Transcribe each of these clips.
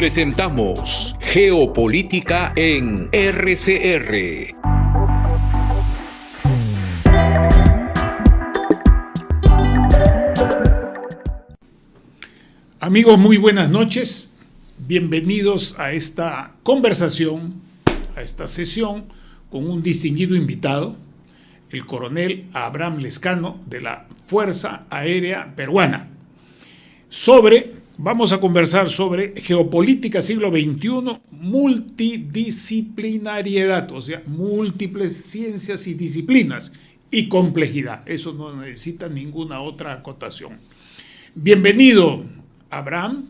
Presentamos Geopolítica en RCR. Amigos, muy buenas noches. Bienvenidos a esta conversación, a esta sesión con un distinguido invitado, el coronel Abraham Lescano de la Fuerza Aérea Peruana. Vamos a conversar sobre geopolítica siglo XXI, multidisciplinariedad, o sea, múltiples ciencias y disciplinas y complejidad. Eso no necesita ninguna otra acotación. Bienvenido, Abraham.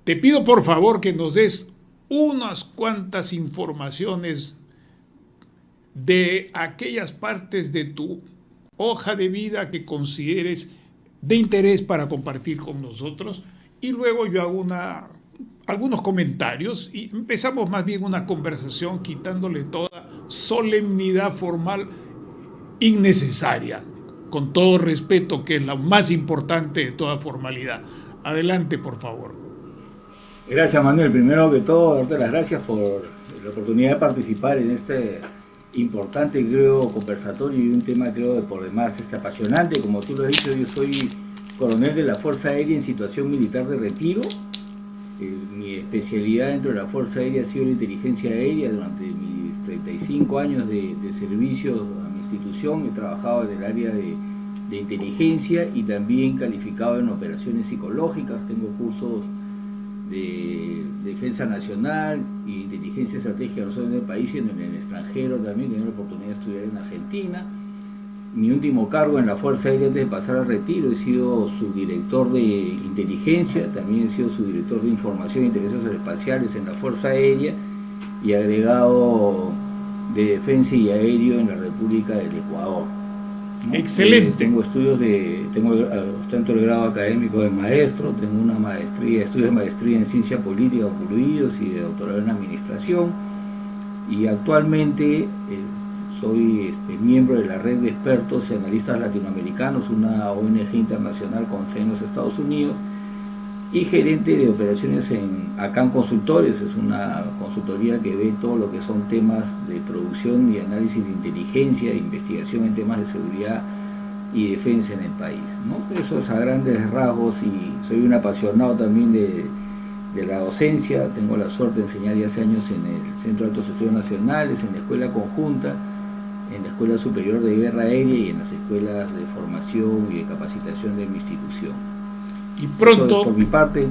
Te pido por favor que nos des unas cuantas informaciones de aquellas partes de tu hoja de vida que consideres de interés para compartir con nosotros, y luego yo hago algunos comentarios y empezamos más bien una conversación quitándole toda solemnidad formal innecesaria, con todo respeto, que es lo más importante de toda formalidad. Adelante, por favor. Gracias, Manuel. Primero que todo, darte las gracias por la oportunidad de participar en este importante, creo, conversatorio y un tema, creo, por demás apasionante. Como tú lo has dicho, yo soy coronel de la Fuerza Aérea en situación militar de retiro. Mi especialidad dentro de la Fuerza Aérea ha sido la inteligencia aérea. Durante mis 35 años de servicio a mi institución he trabajado en el área de inteligencia y también calificado en operaciones psicológicas. Tengo cursos de defensa nacional y inteligencia estratégica no solo en el país sino en el extranjero también. Tengo la oportunidad de estudiar en Argentina. Mi último cargo en la Fuerza Aérea antes de pasar al retiro he sido subdirector de inteligencia, también he sido subdirector de información e intereses aeroespaciales en la Fuerza Aérea y agregado de defensa y aéreo en la República del Ecuador, ¿no? Excelente. Tengo ostento el grado académico de maestro, tengo una maestría, estudios de maestría en ciencia política concluidos y de doctorado en administración, y actualmente soy miembro de la red de expertos y analistas latinoamericanos, una ONG internacional con sede en los Estados Unidos, y gerente de operaciones en ACAN Consultores. Es una consultoría que ve todo lo que son temas de producción y análisis de inteligencia e investigación en temas de seguridad y defensa en el país, ¿no? Eso es a grandes rasgos, y soy un apasionado también de la docencia. Tengo la suerte de enseñar ya hace años en el Centro de Altos Estudios Nacionales, en la Escuela Conjunta, en la Escuela Superior de Guerra Aérea y en las escuelas de formación y de capacitación de mi institución. Y pronto, por mi parte,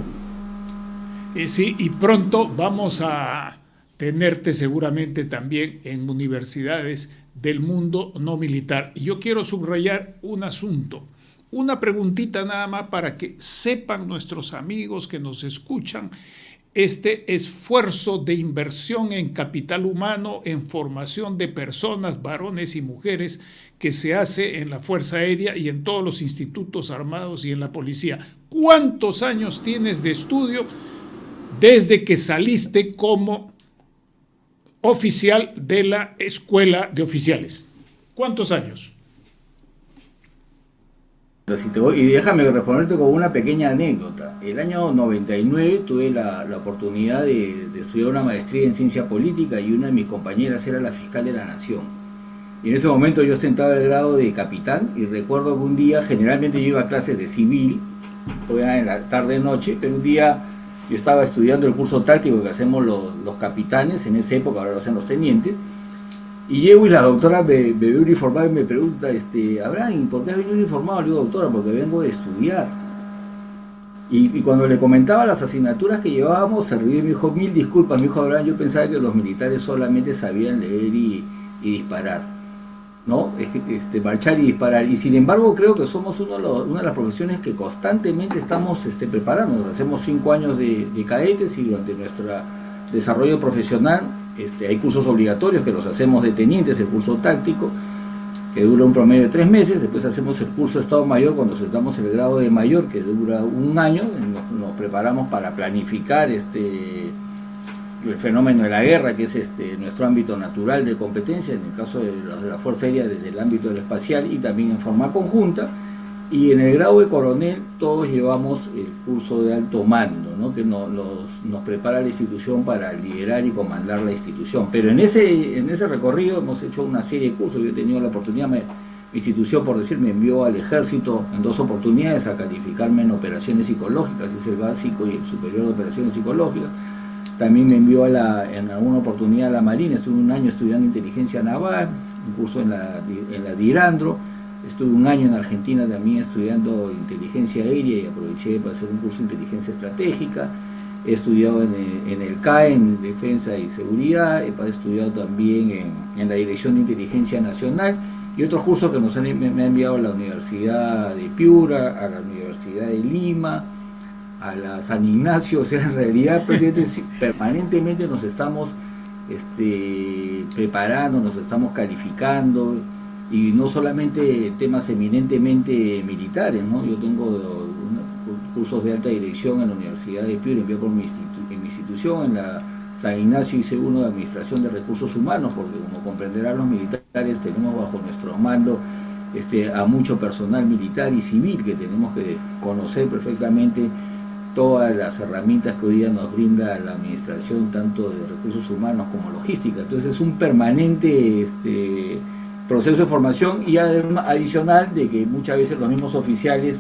sí, y pronto vamos a tenerte seguramente también en universidades del mundo no militar. Y yo quiero subrayar un asunto, una preguntita nada más para que sepan nuestros amigos que nos escuchan este esfuerzo de inversión en capital humano, en formación de personas, varones y mujeres, que se hace en la Fuerza Aérea y en todos los institutos armados y en la policía. ¿Cuántos años tienes de estudio desde que saliste como oficial de la Escuela de Oficiales? ¿Cuántos años? Y déjame responderte con una pequeña anécdota. El año 99 tuve la oportunidad de estudiar una maestría en ciencia política, y una de mis compañeras era la fiscal de la Nación. Y en ese momento yo ostentaba el grado de capitán, y recuerdo que un día, generalmente yo iba a clases de civil, en la tarde-noche, pero un día yo estaba estudiando el curso táctico que hacemos los capitanes, en esa época, ahora lo hacen los tenientes, y llego y la doctora me ve uniformado y me pregunta, Abraham, ¿por qué has venido uniformado? Le digo, doctora, porque vengo de estudiar. Y cuando le comentaba las asignaturas que llevábamos, se rió y me dijo, mil disculpas, mi hijo Abraham, yo pensaba que los militares solamente sabían leer y disparar, ¿no? Marchar y disparar. Y sin embargo creo que somos una de las profesiones que constantemente estamos preparándonos. Hacemos 5 años de cadetes, y durante nuestro desarrollo profesional hay cursos obligatorios que los hacemos de tenientes, el curso táctico, que dura un promedio de 3 meses, después hacemos el curso de Estado Mayor cuando damos el grado de mayor, que dura 1 año, nos preparamos para planificar el fenómeno de la guerra, que es nuestro ámbito natural de competencia, en el caso de la Fuerza Aérea desde el ámbito del espacial y también en forma conjunta, Y en el grado de coronel todos llevamos el curso de alto mando, ¿no? Que nos prepara la institución para liderar y comandar la institución. Pero en ese recorrido hemos hecho una serie de cursos. Yo he tenido la oportunidad, mi institución, por decir, me envió al ejército en 2 oportunidades a calificarme en operaciones psicológicas, es el básico y el superior de operaciones psicológicas. También me envió en alguna oportunidad a la Marina, estuve un año estudiando inteligencia naval, un curso en la Dirandro. Estuve un año en Argentina también estudiando inteligencia aérea y aproveché para hacer un curso de inteligencia estratégica. He estudiado en el CAE, en Defensa y Seguridad. He estudiado también en la Dirección de Inteligencia Nacional y otros cursos que me ha enviado a la Universidad de Piura, a la Universidad de Lima, a la San Ignacio. O sea, en realidad permanentemente nos estamos preparando, nos estamos calificando. Y no solamente temas eminentemente militares, ¿no? Yo tengo cursos de alta dirección en la Universidad de Piura, enviado por mi institución. En la San Ignacio hice uno de Administración de Recursos Humanos, porque como comprenderán los militares, tenemos bajo nuestro mando a mucho personal militar y civil, que tenemos que conocer perfectamente todas las herramientas que hoy día nos brinda la administración, tanto de recursos humanos como logística. Entonces es un permanente proceso de formación, y además adicional de que muchas veces los mismos oficiales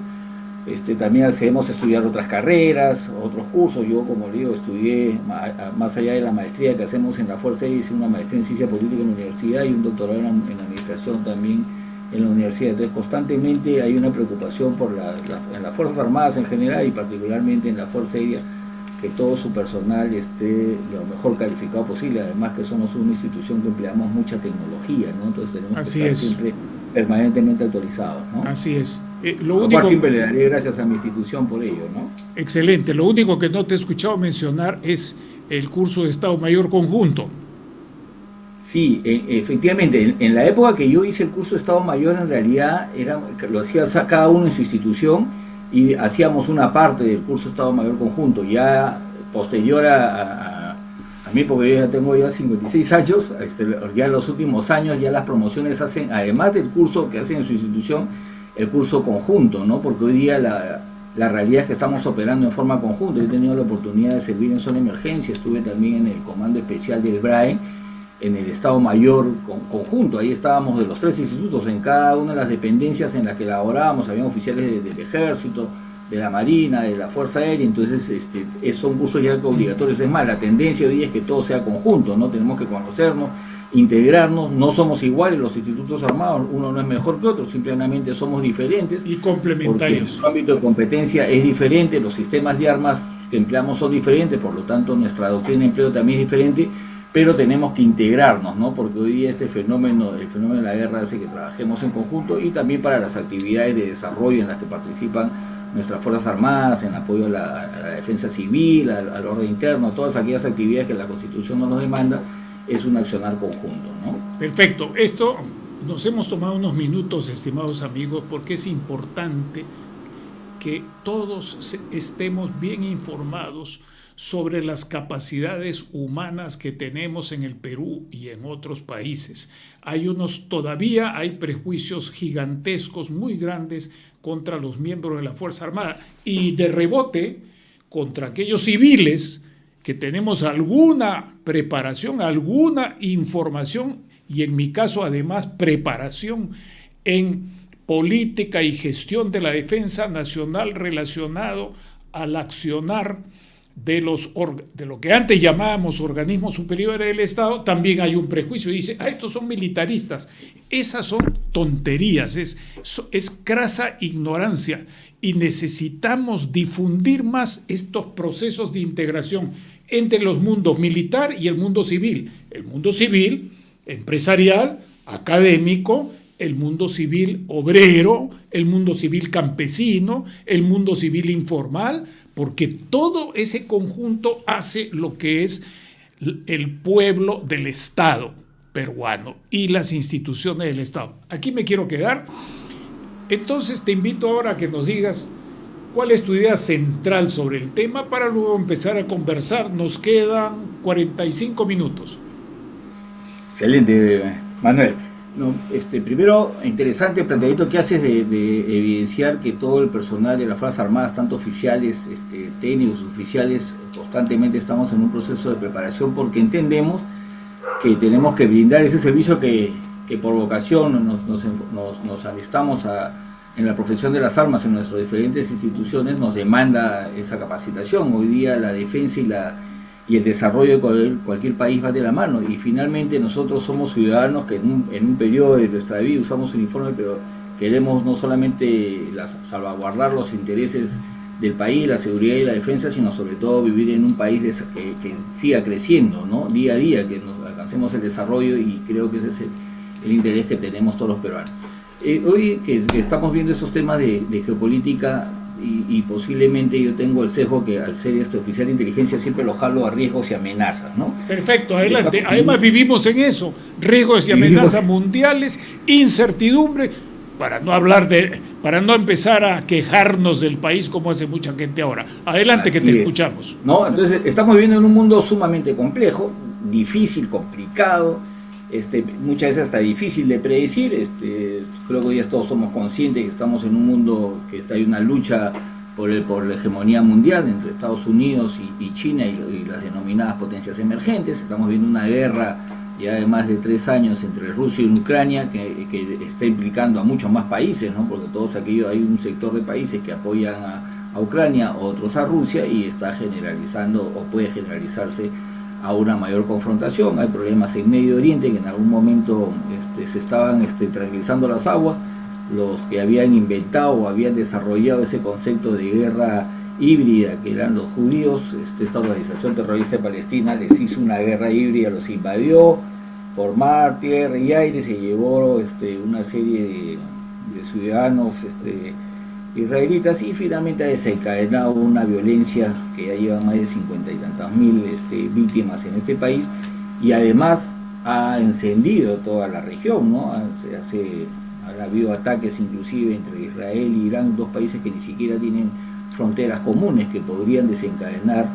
también accedemos a estudiar otras carreras, otros cursos. Yo, como le digo, estudié más allá de la maestría que hacemos en la Fuerza Aérea, hice una maestría en ciencia política en la universidad y un doctorado en administración también en la universidad. Entonces constantemente hay una preocupación por en las Fuerzas Armadas en general y particularmente en la Fuerza Aérea, que todo su personal esté lo mejor calificado posible, además que somos una institución que empleamos mucha tecnología, ¿no? Entonces tenemos que estar siempre permanentemente actualizados, ¿no? Así es. Lo cual siempre le daré gracias a mi institución por ello, ¿no? Excelente. Lo único que no te he escuchado mencionar es el curso de Estado Mayor Conjunto. Sí, efectivamente, en la época que yo hice el curso de Estado Mayor, en realidad lo hacía cada uno en su institución, y hacíamos una parte del curso Estado Mayor Conjunto. Ya posterior a mí, porque yo ya tengo 56 años, ya en los últimos años ya las promociones hacen, además del curso que hacen en su institución, el curso conjunto, ¿no? Porque hoy día la realidad es que estamos operando en forma conjunta. Yo he tenido la oportunidad de servir en zona de emergencia, estuve también en el Comando Especial del BRAE, en el Estado Mayor Conjunto. Ahí estábamos de los 3 institutos, en cada una de las dependencias en las que laborábamos, había oficiales del Ejército, de la Marina, de la Fuerza Aérea. Entonces son cursos ya obligatorios. Es más, la tendencia hoy día es que todo sea conjunto, ¿no? Tenemos que conocernos, integrarnos, no somos iguales los institutos armados, uno no es mejor que otro, simplemente somos diferentes. Y complementarios. Porque su ámbito de competencia es diferente, los sistemas de armas que empleamos son diferentes, por lo tanto nuestra doctrina de empleo también es diferente, pero tenemos que integrarnos, ¿no? Porque hoy día el fenómeno de la guerra hace que trabajemos en conjunto, y también para las actividades de desarrollo en las que participan nuestras Fuerzas Armadas, en apoyo a la defensa civil, al orden interno, a todas aquellas actividades que la Constitución nos demanda, es un accionar conjunto, ¿no? Perfecto. Esto nos hemos tomado unos minutos, estimados amigos, porque es importante que todos estemos bien informados sobre las capacidades humanas que tenemos en el Perú y en otros países. Todavía hay prejuicios gigantescos, muy grandes, contra los miembros de la Fuerza Armada, y de rebote contra aquellos civiles que tenemos alguna preparación, alguna información, y en mi caso además preparación en política y gestión de la defensa nacional relacionado al accionar de lo que antes llamábamos organismos superiores del Estado. También hay un prejuicio, dice, estos son militaristas. Esas son tonterías, es crasa ignorancia, y necesitamos difundir más estos procesos de integración entre los mundos militar y el mundo civil empresarial, académico, el mundo civil obrero, el mundo civil campesino, el mundo civil informal, porque todo ese conjunto hace lo que es el pueblo del Estado peruano y las instituciones del Estado. Aquí me quiero quedar. Entonces te invito ahora a que nos digas cuál es tu idea central sobre el tema para luego empezar a conversar. Nos quedan 45 minutos. Excelente, Manuel. No, primero, interesante el planteamiento que haces de evidenciar que todo el personal de las Fuerzas Armadas, tanto oficiales, técnicos, oficiales, constantemente estamos en un proceso de preparación porque entendemos que tenemos que brindar ese servicio que por vocación nos alistamos en la profesión de las armas en nuestras diferentes instituciones, nos demanda esa capacitación. Hoy día la defensa y el desarrollo de cualquier país va de la mano, y finalmente nosotros somos ciudadanos que en un periodo de nuestra vida usamos uniforme, pero queremos no solamente salvaguardar los intereses del país, la seguridad y la defensa, sino sobre todo vivir en un país que siga creciendo, ¿no? Día a día, que nos alcancemos el desarrollo, y creo que ese es el interés que tenemos todos los peruanos. Hoy que estamos viendo esos temas de geopolítica, y posiblemente yo tengo el sesgo que al ser oficial de inteligencia siempre lo jalo a riesgos y amenazas, ¿no? Perfecto, adelante. Además vivimos en eso, riesgos y amenazas mundiales, incertidumbre, para no empezar a quejarnos del país como hace mucha gente ahora. Adelante, que te escuchamos. ¿No? Entonces, estamos viviendo en un mundo sumamente complejo, difícil, complicado, muchas veces hasta difícil de predecir. Creo que ya todos somos conscientes que estamos en un mundo que hay una lucha por la hegemonía mundial entre Estados Unidos y China y las denominadas potencias emergentes. Estamos viendo una guerra ya de más de 3 años entre Rusia y Ucrania que está implicando a muchos más países, ¿no? Porque hay un sector de países que apoyan a Ucrania, otros a Rusia, y está generalizando o puede generalizarse a una mayor confrontación. Hay problemas en Medio Oriente que en algún momento se estaban tranquilizando las aguas. Los que habían inventado o habían desarrollado ese concepto de guerra híbrida, que eran los judíos, esta organización terrorista de Palestina les hizo una guerra híbrida, los invadió por mar, tierra y aire, se llevó una serie de ciudadanos israelitas, y finalmente ha desencadenado una violencia que ya lleva más de 50 y tantas mil víctimas en este país, y además ha encendido toda la región, ¿no? Ha habido ataques inclusive entre Israel y Irán, 2 países que ni siquiera tienen fronteras comunes, que podrían desencadenar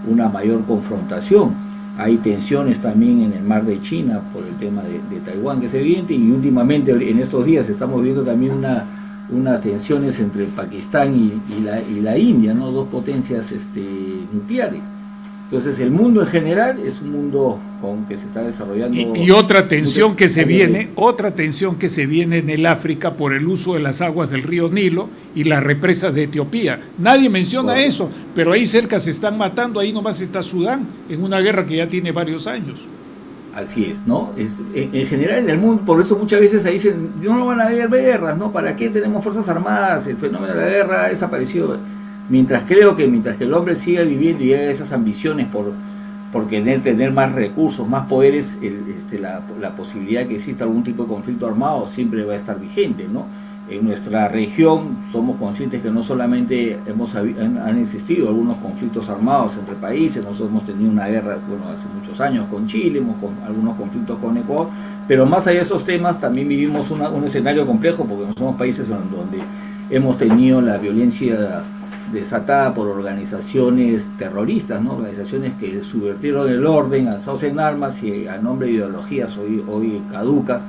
una mayor confrontación. Hay tensiones también en el mar de China por el tema de Taiwán, que es evidente, y últimamente en estos días estamos viendo también unas tensiones entre Pakistán y la India, ¿no? 2 potencias nucleares. Entonces el mundo en general es un mundo que se está desarrollando. Y otra tensión que se viene, en el África por el uso de las aguas del río Nilo y las represas de Etiopía. Nadie menciona eso, pero ahí cerca se están matando, ahí nomás está Sudán, en una guerra que ya tiene varios años. Así es, ¿no? En general en el mundo, por eso muchas veces ahí dicen, no van a haber guerras, ¿no? ¿Para qué tenemos fuerzas armadas? El fenómeno de la guerra ha desaparecido. Mientras que el hombre siga viviendo y haga esas ambiciones por querer tener más recursos, más poderes, la posibilidad que exista algún tipo de conflicto armado siempre va a estar vigente, ¿no? En nuestra región somos conscientes que no solamente han existido algunos conflictos armados entre países. Nosotros hemos tenido una guerra, hace muchos años con Chile, con algunos conflictos con Ecuador, pero más allá de esos temas también vivimos un escenario complejo, porque somos países donde hemos tenido la violencia desatada por organizaciones terroristas, ¿no? Organizaciones que subvertieron el orden, alzados en armas y a nombre de ideologías hoy caducas,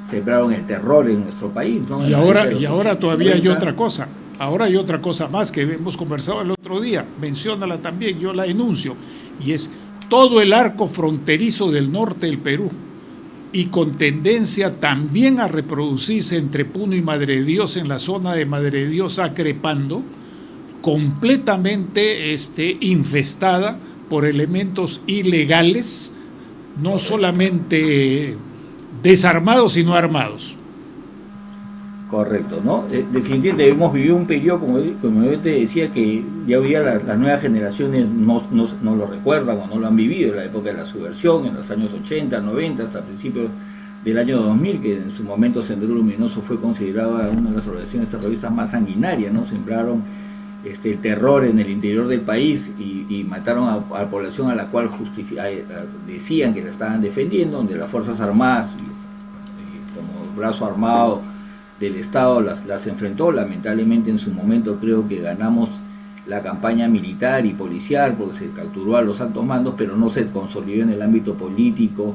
sembraron el terror en nuestro país, ¿no? Y ahora todavía hay otra cosa. Ahora hay otra cosa más que hemos conversado el otro día, menciónala también, yo la enuncio, y es todo el arco fronterizo del norte del Perú, y con tendencia también a reproducirse entre Puno y Madre de Dios, en la zona de Madre de Dios Acrepando, completamente infestada por elementos ilegales, no solamente desarmados, sino armados. Correcto, ¿no? Definitivamente hemos vivido un periodo, como yo te decía, que ya hoy día las nuevas generaciones no lo recuerdan o no lo han vivido, en la época de la subversión, en los años 80, 90, hasta principios del año 2000, que en su momento Sendero Luminoso fue considerada una de las organizaciones terroristas más sanguinarias, ¿no? Sembraron el terror en el interior del país y mataron a la población a la cual decían que la estaban defendiendo, donde las Fuerzas Armadas, como brazo armado del Estado, las enfrentó. Lamentablemente en su momento creo que ganamos la campaña militar y policial porque se capturó a los altos mandos, pero no se consolidó en el ámbito político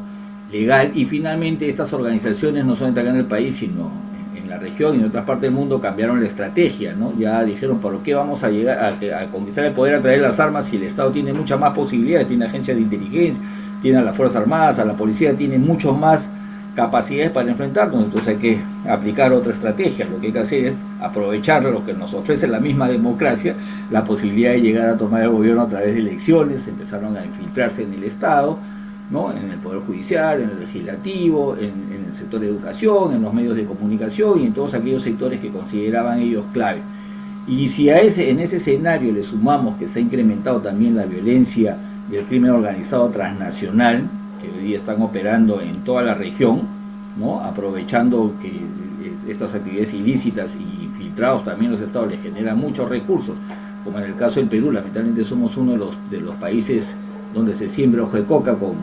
legal, y finalmente estas organizaciones no solamente acá en el país, sino en la región y en otras partes del mundo cambiaron la estrategia, ¿no? Ya dijeron, ¿por qué vamos a llegar a conquistar el poder a través de las armas si el Estado tiene muchas más posibilidades? Tiene agencias de inteligencia, tiene a las Fuerzas Armadas, a la policía, tiene mucho más capacidades para enfrentarnos. Entonces hay que aplicar otra estrategia. Lo que hay que hacer es aprovechar lo que nos ofrece la misma democracia, la posibilidad de llegar a tomar el gobierno a través de elecciones. Empezaron a infiltrarse en el Estado, ¿no? En el Poder Judicial, en el Legislativo, en el sector de educación, en los medios de comunicación y en todos aquellos sectores que consideraban ellos clave. Y si en ese escenario le sumamos que se ha incrementado también la violencia y el crimen organizado transnacional, que hoy día están operando en toda la región, ¿no? Aprovechando que estas actividades ilícitas y infiltrados también los estados les generan muchos recursos, como en el caso del Perú. Lamentablemente somos uno de los países donde se siembra hoja de coca con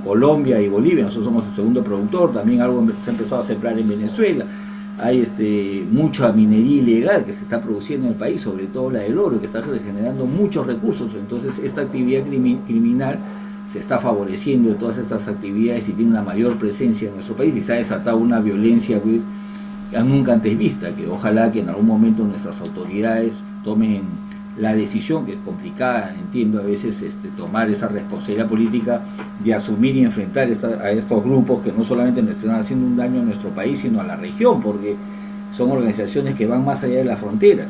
Colombia y Bolivia. Nosotros somos el segundo productor. También algo se ha empezado a sembrar en Venezuela. Hay mucha minería ilegal que se está produciendo en el país, sobre todo la del oro, que está generando muchos recursos. Entonces esta actividad criminal se está favoreciendo de todas estas actividades y tiene una mayor presencia en nuestro país, y se ha desatado una violencia nunca antes vista, que ojalá que en algún momento nuestras autoridades tomen la decisión, que es complicada, entiendo a veces, tomar esa responsabilidad política de asumir y enfrentar a estos grupos que no solamente nos están haciendo un daño a nuestro país, sino a la región, porque son organizaciones que van más allá de las fronteras.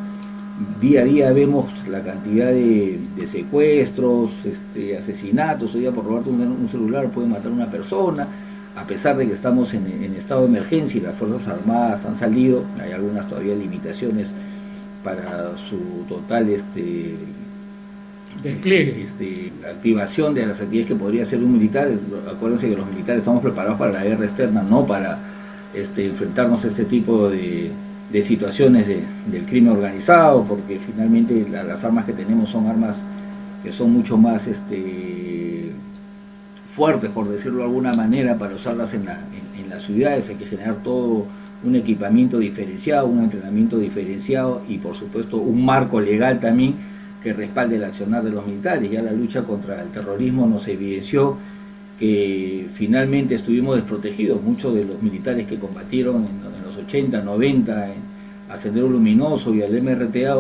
Día a día vemos la cantidad de secuestros, asesinatos. Hoy día por robarte un celular pueden matar a una persona, a pesar de que estamos en estado de emergencia y las Fuerzas Armadas han salido. Hay algunas todavía limitaciones para su total despliegue, activación de las actividades que podría hacer un militar. Acuérdense que los militares estamos preparados para la guerra externa, no para enfrentarnos a este tipo de situaciones del crimen organizado, porque finalmente las armas que tenemos son armas que son mucho más fuertes, por decirlo de alguna manera, para usarlas en las ciudades. Hay que generar todo un equipamiento diferenciado, un entrenamiento diferenciado y por supuesto un marco legal también que respalde el accionar de los militares. Ya la lucha contra el terrorismo nos evidenció que finalmente estuvimos desprotegidos. Muchos de los militares que combatieron en los 80, 90 a Sendero Luminoso y al MRTA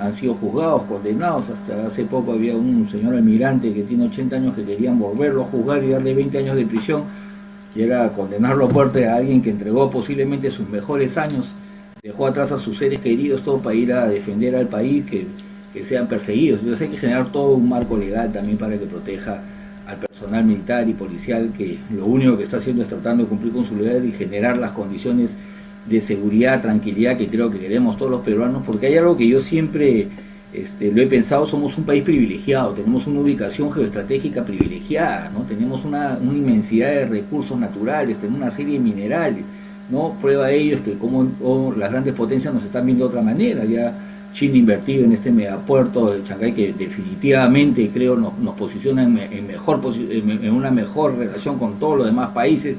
han sido juzgados, condenados. Hasta hace poco había un señor almirante que tiene 80 años que querían volverlo a juzgar y darle 20 años de prisión, y era condenarlo a muerte a alguien que entregó posiblemente sus mejores años, dejó atrás a sus seres queridos, todo para ir a defender al país, que sean perseguidos. Entonces hay que generar todo un marco legal también para que proteja al personal militar y policial, que lo único que está haciendo es tratando de cumplir con su deber y generar las condiciones de seguridad, tranquilidad que creo que queremos todos los peruanos, porque hay algo que yo siempre lo he pensado: somos un país privilegiado, tenemos una ubicación geoestratégica privilegiada, ¿no? Tenemos una inmensidad de recursos naturales, tenemos una serie de minerales, ¿no? Prueba de ello es que como las grandes potencias nos están viendo de otra manera. Ya China invertido en este megapuerto de Chancay, que definitivamente creo nos posiciona en una mejor relación con todos los demás países,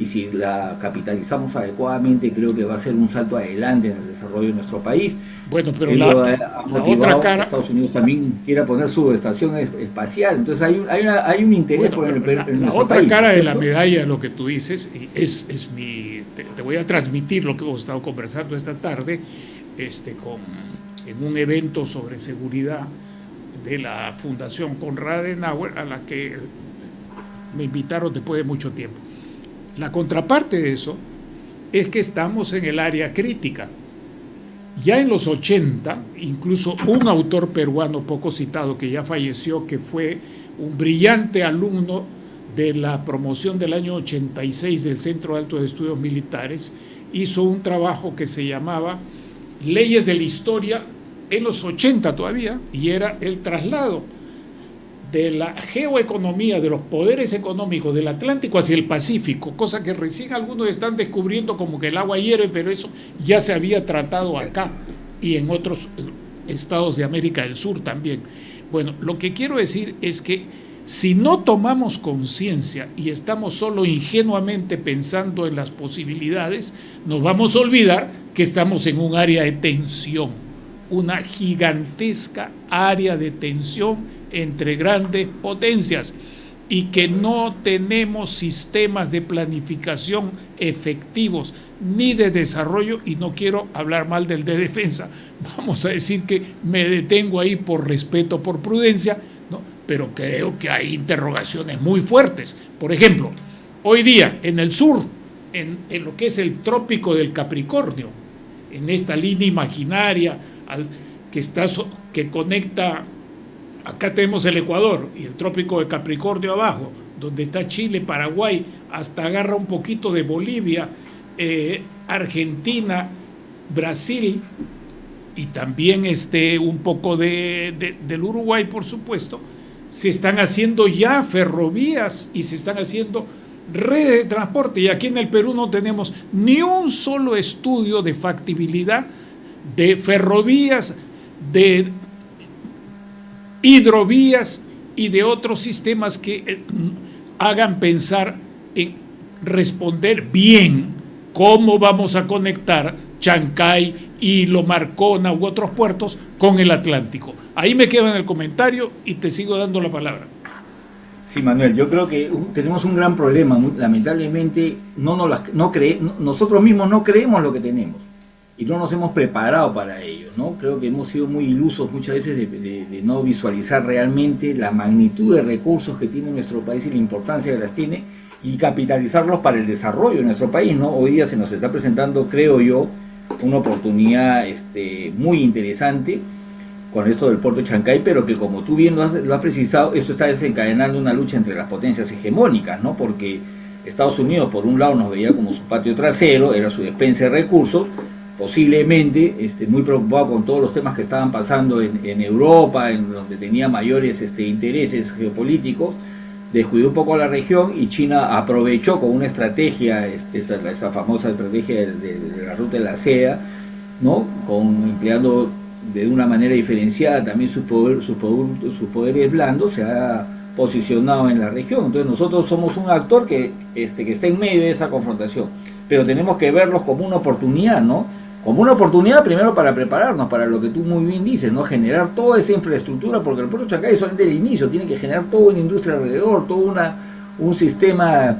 y si la capitalizamos adecuadamente creo que va a ser un salto adelante en el desarrollo de nuestro país. Bueno, pero la otra cara, Estados Unidos también quiera poner su estación espacial, entonces hay un interés por en nuestro país. La otra cara de la medalla de lo que tú dices te voy a transmitir lo que hemos estado conversando esta tarde en un evento sobre seguridad de la Fundación Konrad Adenauer, a la que me invitaron después de mucho tiempo. La contraparte de eso es que estamos en el área crítica. Ya en los 80, incluso un autor peruano poco citado que ya falleció, que fue un brillante alumno de la promoción del año 86 del Centro de Altos Estudios Militares, hizo un trabajo que se llamaba Leyes de la Historia en los 80 todavía, y era el traslado de la geoeconomía, de los poderes económicos del Atlántico hacia el Pacífico, cosa que recién algunos están descubriendo como que el agua hierve, pero eso ya se había tratado acá y en otros estados de América del Sur también. Bueno, lo que quiero decir es que si no tomamos conciencia y estamos solo ingenuamente pensando en las posibilidades, nos vamos a olvidar que estamos en un área de tensión, una gigantesca área de tensión entre grandes potencias. y que no tenemos sistemas de planificación efectivos ni de desarrollo, y no quiero hablar mal del de defensa, vamos a decir que me detengo ahí por respeto, por prudencia, ¿no? Pero creo que hay interrogaciones muy fuertes. Por ejemplo, hoy día en el sur, en lo que es el trópico del Capricornio, en esta línea imaginaria que conecta, acá tenemos el Ecuador y el trópico de Capricornio abajo, donde está Chile, Paraguay, hasta agarra un poquito de Bolivia, Argentina, Brasil y también un poco del Uruguay, por supuesto. Se están haciendo ya ferrovías y se están haciendo redes de transporte, y aquí en el Perú no tenemos ni un solo estudio de factibilidad de ferrovías, de hidrovías y de otros sistemas que hagan pensar en responder bien cómo vamos a conectar Chancay, Hilo, Marcona u otros puertos con el Atlántico. Ahí me quedo en el comentario y te sigo dando la palabra. Sí, Manuel, yo creo que tenemos un gran problema. Lamentablemente nosotros mismos no creemos lo que tenemos y no nos hemos preparado para ello, ¿no? Creo que hemos sido muy ilusos muchas veces de no visualizar realmente la magnitud de recursos que tiene nuestro país y la importancia que las tiene, y capitalizarlos para el desarrollo de nuestro país, ¿no? Hoy día se nos está presentando, creo yo, una oportunidad muy interesante con esto del puerto de Chancay, pero que, como tú bien lo has precisado, esto está desencadenando una lucha entre las potencias hegemónicas, ¿no? Porque Estados Unidos, por un lado, nos veía como su patio trasero, era su despensa de recursos, posiblemente muy preocupado con todos los temas que estaban pasando en Europa, en donde tenía mayores intereses geopolíticos, descuidó un poco a la región, y China aprovechó con una estrategia, esa famosa estrategia de la ruta de la seda, ¿no? Empleando de una manera diferenciada también sus poderes blandos, se ha posicionado en la región. Entonces nosotros somos un actor que está en medio de esa confrontación, pero tenemos que verlos como una oportunidad, ¿no? Como una oportunidad primero para prepararnos para lo que tú muy bien dices, ¿no? Generar toda esa infraestructura, porque el puerto de Chancay es solamente el inicio, tiene que generar toda una industria alrededor, todo un sistema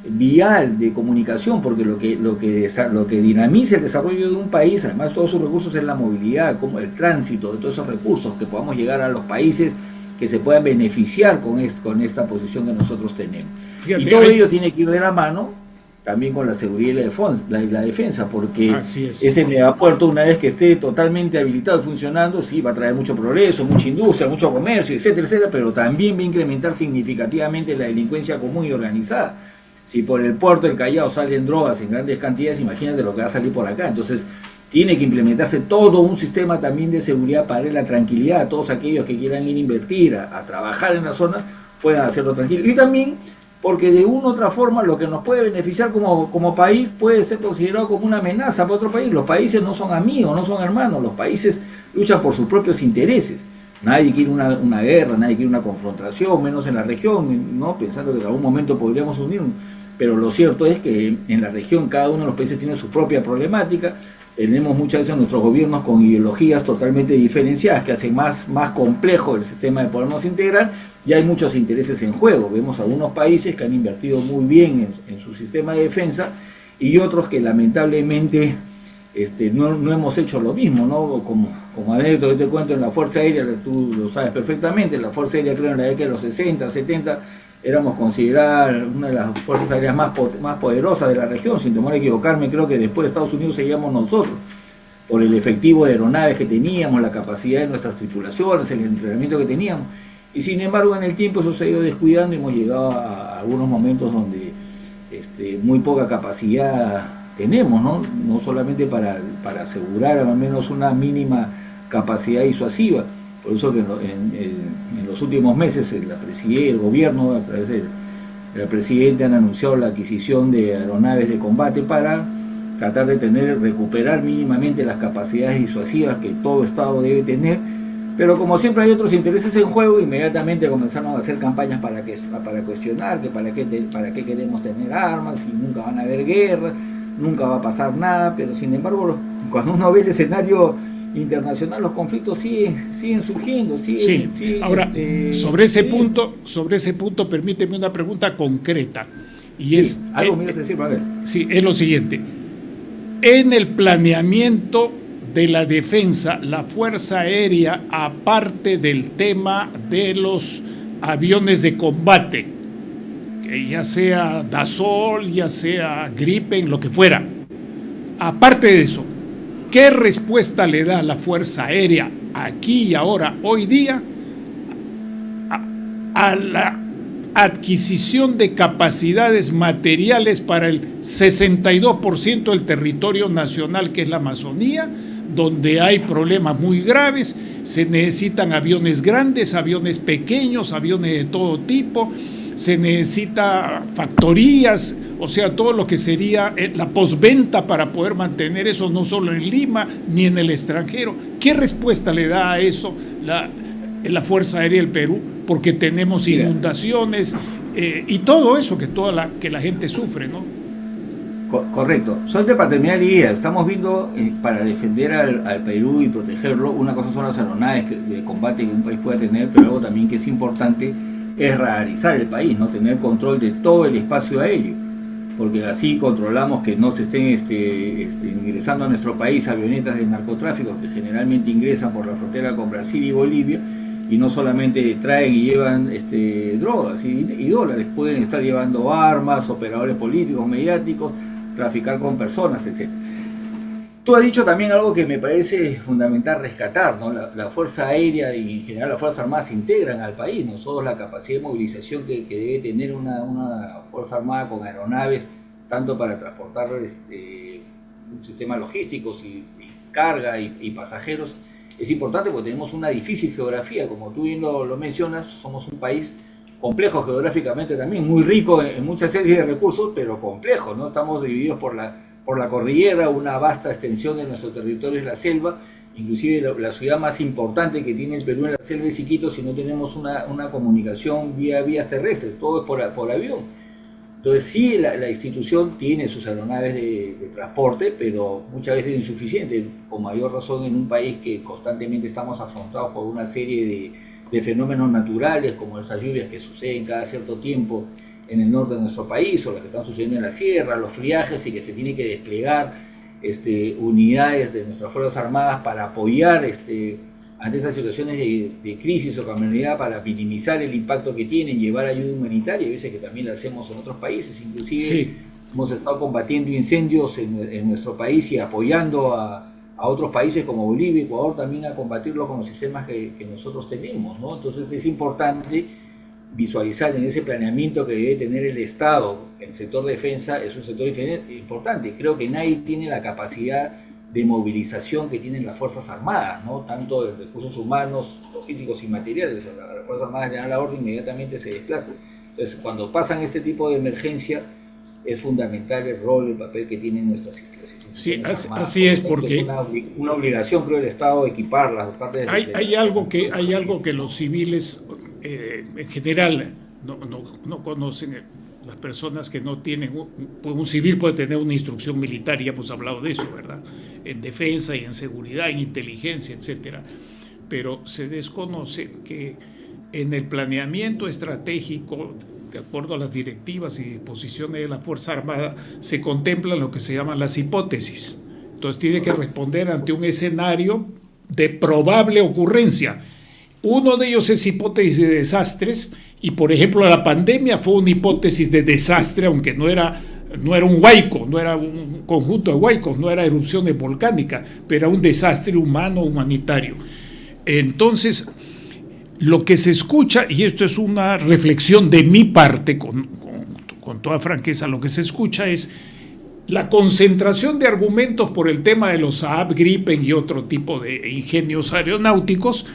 vial de comunicación, porque lo que dinamiza el desarrollo de un país, además de todos sus recursos, es la movilidad, como el tránsito de todos esos recursos, que podamos llegar a los países que se puedan beneficiar con esta posición que nosotros tenemos. Fíjate, y todo ello tiene que ir de la mano también con la seguridad y la defensa, porque ese megapuerto, una vez que esté totalmente habilitado y funcionando, sí, va a traer mucho progreso, mucha industria, mucho comercio, etcétera, etcétera, pero también va a incrementar significativamente la delincuencia común y organizada. Si por el puerto del Callao salen drogas en grandes cantidades, imagínate lo que va a salir por acá. Entonces tiene que implementarse todo un sistema también de seguridad para la tranquilidad. Todos aquellos que quieran ir a invertir, a trabajar en la zona, puedan hacerlo tranquilo. Y también porque de una u otra forma lo que nos puede beneficiar como país puede ser considerado como una amenaza para otro país. Los países no son amigos, no son hermanos, los países luchan por sus propios intereses. Nadie quiere una guerra, nadie quiere una confrontación, menos en la región, ¿no? Pensando que en algún momento podríamos unirnos. Pero lo cierto es que en la región cada uno de los países tiene su propia problemática. Tenemos muchas veces nuestros gobiernos con ideologías totalmente diferenciadas que hacen más complejo el sistema de podernos integrar, y hay muchos intereses en juego. Vemos algunos países que han invertido muy bien en su sistema de defensa, y otros que lamentablemente no hemos hecho lo mismo, ¿no? Como anécdota que te cuento, en la Fuerza Aérea, tú lo sabes perfectamente, la Fuerza Aérea, creo, en la década de los 60, 70, éramos consideradas una de las fuerzas aéreas más poderosas de la región. Sin temor a equivocarme, creo que después de Estados Unidos seguíamos nosotros, por el efectivo de aeronaves que teníamos, la capacidad de nuestras tripulaciones, el entrenamiento que teníamos. Y sin embargo, en el tiempo eso se ha ido descuidando, y hemos llegado a algunos momentos donde muy poca capacidad tenemos, ¿no? No solamente para asegurar al menos una mínima capacidad disuasiva. Por eso que en los últimos meses el gobierno, a través del presidente, han anunciado la adquisición de aeronaves de combate para tratar de recuperar mínimamente las capacidades disuasivas que todo Estado debe tener. Pero como siempre hay otros intereses en juego, inmediatamente comenzaron a hacer campañas para cuestionar que para qué queremos tener armas, y nunca van a haber guerra, nunca va a pasar nada. Pero sin embargo, cuando uno ve el escenario internacional los conflictos siguen surgiendo. Sí. Ahora, sobre ese punto, permíteme una pregunta concreta. Y es, algo me ibas a decir, a ver. Sí, es lo siguiente. En el planeamiento de la defensa, la Fuerza Aérea, aparte del tema de los aviones de combate, que ya sea Dassault, ya sea Gripen, lo que fuera, aparte de eso, ¿qué respuesta le da la Fuerza Aérea aquí y ahora, hoy día, a la adquisición de capacidades materiales para el 62% del territorio nacional, que es la Amazonía, donde hay problemas muy graves? Se necesitan aviones grandes, aviones pequeños, aviones de todo tipo, se necesita factorías, o sea, todo lo que sería la postventa para poder mantener eso, no solo en Lima ni en el extranjero. ¿Qué respuesta le da a eso la Fuerza Aérea del Perú? Porque tenemos inundaciones y todo eso que la gente sufre, ¿no? Correcto. Solamente para terminar la idea, estamos viendo para defender al Perú y protegerlo, una cosa son las aeronaves de combate que un país pueda tener, pero algo también que es importante es radarizar el país, ¿no? Tener control de todo el espacio aéreo, porque así controlamos que no se estén ingresando a nuestro país avionetas de narcotráfico que generalmente ingresan por la frontera con Brasil y Bolivia, y no solamente traen y llevan drogas y dólares, pueden estar llevando armas, operadores políticos, mediáticos, traficar con personas, etc. Tú has dicho también algo que me parece fundamental rescatar, ¿no? La Fuerza Aérea y en general las Fuerzas Armadas se integran al país. Nosotros la capacidad de movilización que debe tener una Fuerza Armada con aeronaves, tanto para transportar un sistema logístico y carga y pasajeros, es importante porque tenemos una difícil geografía, como tú bien lo mencionas. Somos un país complejo geográficamente también, muy rico en muchas series de recursos, pero complejo, ¿no? Estamos divididos por la cordillera, una vasta extensión de nuestro territorio es la selva, inclusive la ciudad más importante que tiene el Perú en la selva es Iquitos, si no tenemos una comunicación vía vías terrestres, todo es por avión. Entonces sí, la institución tiene sus aeronaves de transporte, pero muchas veces insuficiente, con mayor razón en un país que constantemente estamos afrontados por una serie de fenómenos naturales, como esas lluvias que suceden cada cierto tiempo en el norte de nuestro país, o las que están sucediendo en la sierra, los friajes, y que se tiene que desplegar unidades de nuestras Fuerzas Armadas para apoyar ante estas situaciones de crisis o calamidad, para minimizar el impacto que tienen, llevar ayuda humanitaria. Y veces que también lo hacemos en otros países, inclusive sí. Hemos estado combatiendo incendios en nuestro país y apoyando a otros países como Bolivia y Ecuador también a combatirlo con los sistemas que nosotros tenemos, ¿no? Entonces es importante visualizar en ese planeamiento que debe tener el Estado. El sector de defensa es un sector importante. Creo que nadie tiene la capacidad de movilización que tienen las Fuerzas Armadas, ¿no? Tanto de recursos humanos, logísticos y materiales. Las Fuerzas Armadas le dan la orden, inmediatamente se desplazan. Entonces, cuando pasan este tipo de emergencias, es fundamental el rol, el papel que tienen nuestras instituciones. Sí, así es, porque es una obligación, creo, del Estado equiparlas. Hay algo que los civiles en general no conocen. Las personas que no tienen, un civil puede tener una instrucción militar, ya hemos hablado de eso, ¿verdad? En defensa y en seguridad, en inteligencia, etcétera. Pero se desconoce que en el planeamiento estratégico, de acuerdo a las directivas y disposiciones de la Fuerza Armada, se contemplan lo que se llaman las hipótesis. Entonces tiene que responder ante un escenario de probable ocurrencia. Uno de ellos es hipótesis de desastres, y por ejemplo la pandemia fue una hipótesis de desastre, aunque no era un huaico, no era un conjunto de huaicos, no era erupciones volcánicas, pero era un desastre humano, humanitario. Entonces, lo que se escucha, y esto es una reflexión de mi parte, con toda franqueza, lo que se escucha es la concentración de argumentos por el tema de los Saab, Gripen y otro tipo de ingenios aeronáuticos,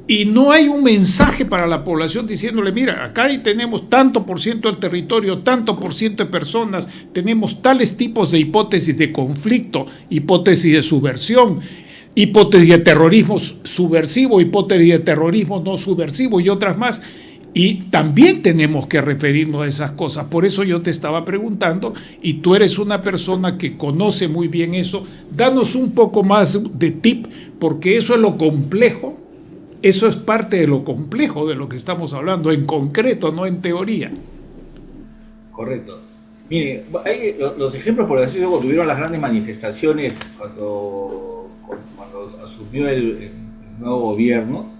y no hay un mensaje para la población diciéndole, mira, acá tenemos tanto por ciento del territorio, tanto por ciento de personas, tenemos tales tipos de hipótesis de conflicto, hipótesis de subversión, hipótesis de terrorismo subversivo, hipótesis de terrorismo no subversivo y otras más. Y también tenemos que referirnos a esas cosas. Por eso yo te estaba preguntando, y tú eres una persona que conoce muy bien eso. Danos un poco más de tip, porque eso es lo complejo. Eso es parte de lo complejo de lo que estamos hablando, en concreto, no en teoría. Correcto. Mire, hay los ejemplos, por decirlo, cuando tuvieron las grandes manifestaciones, cuando asumió el nuevo gobierno.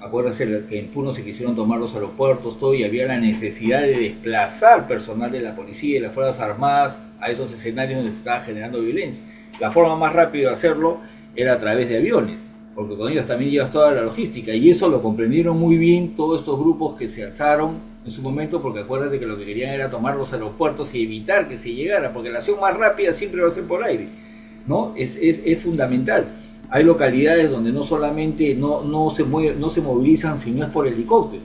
Acuérdense que en Puno se quisieron tomar los aeropuertos, todo, y había la necesidad de desplazar personal de la policía y de las Fuerzas Armadas a esos escenarios donde se estaba generando violencia. La forma más rápida de hacerlo era a través de aviones, porque con ellos también llevas toda la logística, y eso lo comprendieron muy bien todos estos grupos que se alzaron en su momento, porque acuérdate que lo que querían era tomar los aeropuertos y evitar que se llegara, porque la acción más rápida siempre va a ser por aire, ¿no? Es fundamental. Hay localidades donde no solamente no se movilizan, sino es por helicóptero.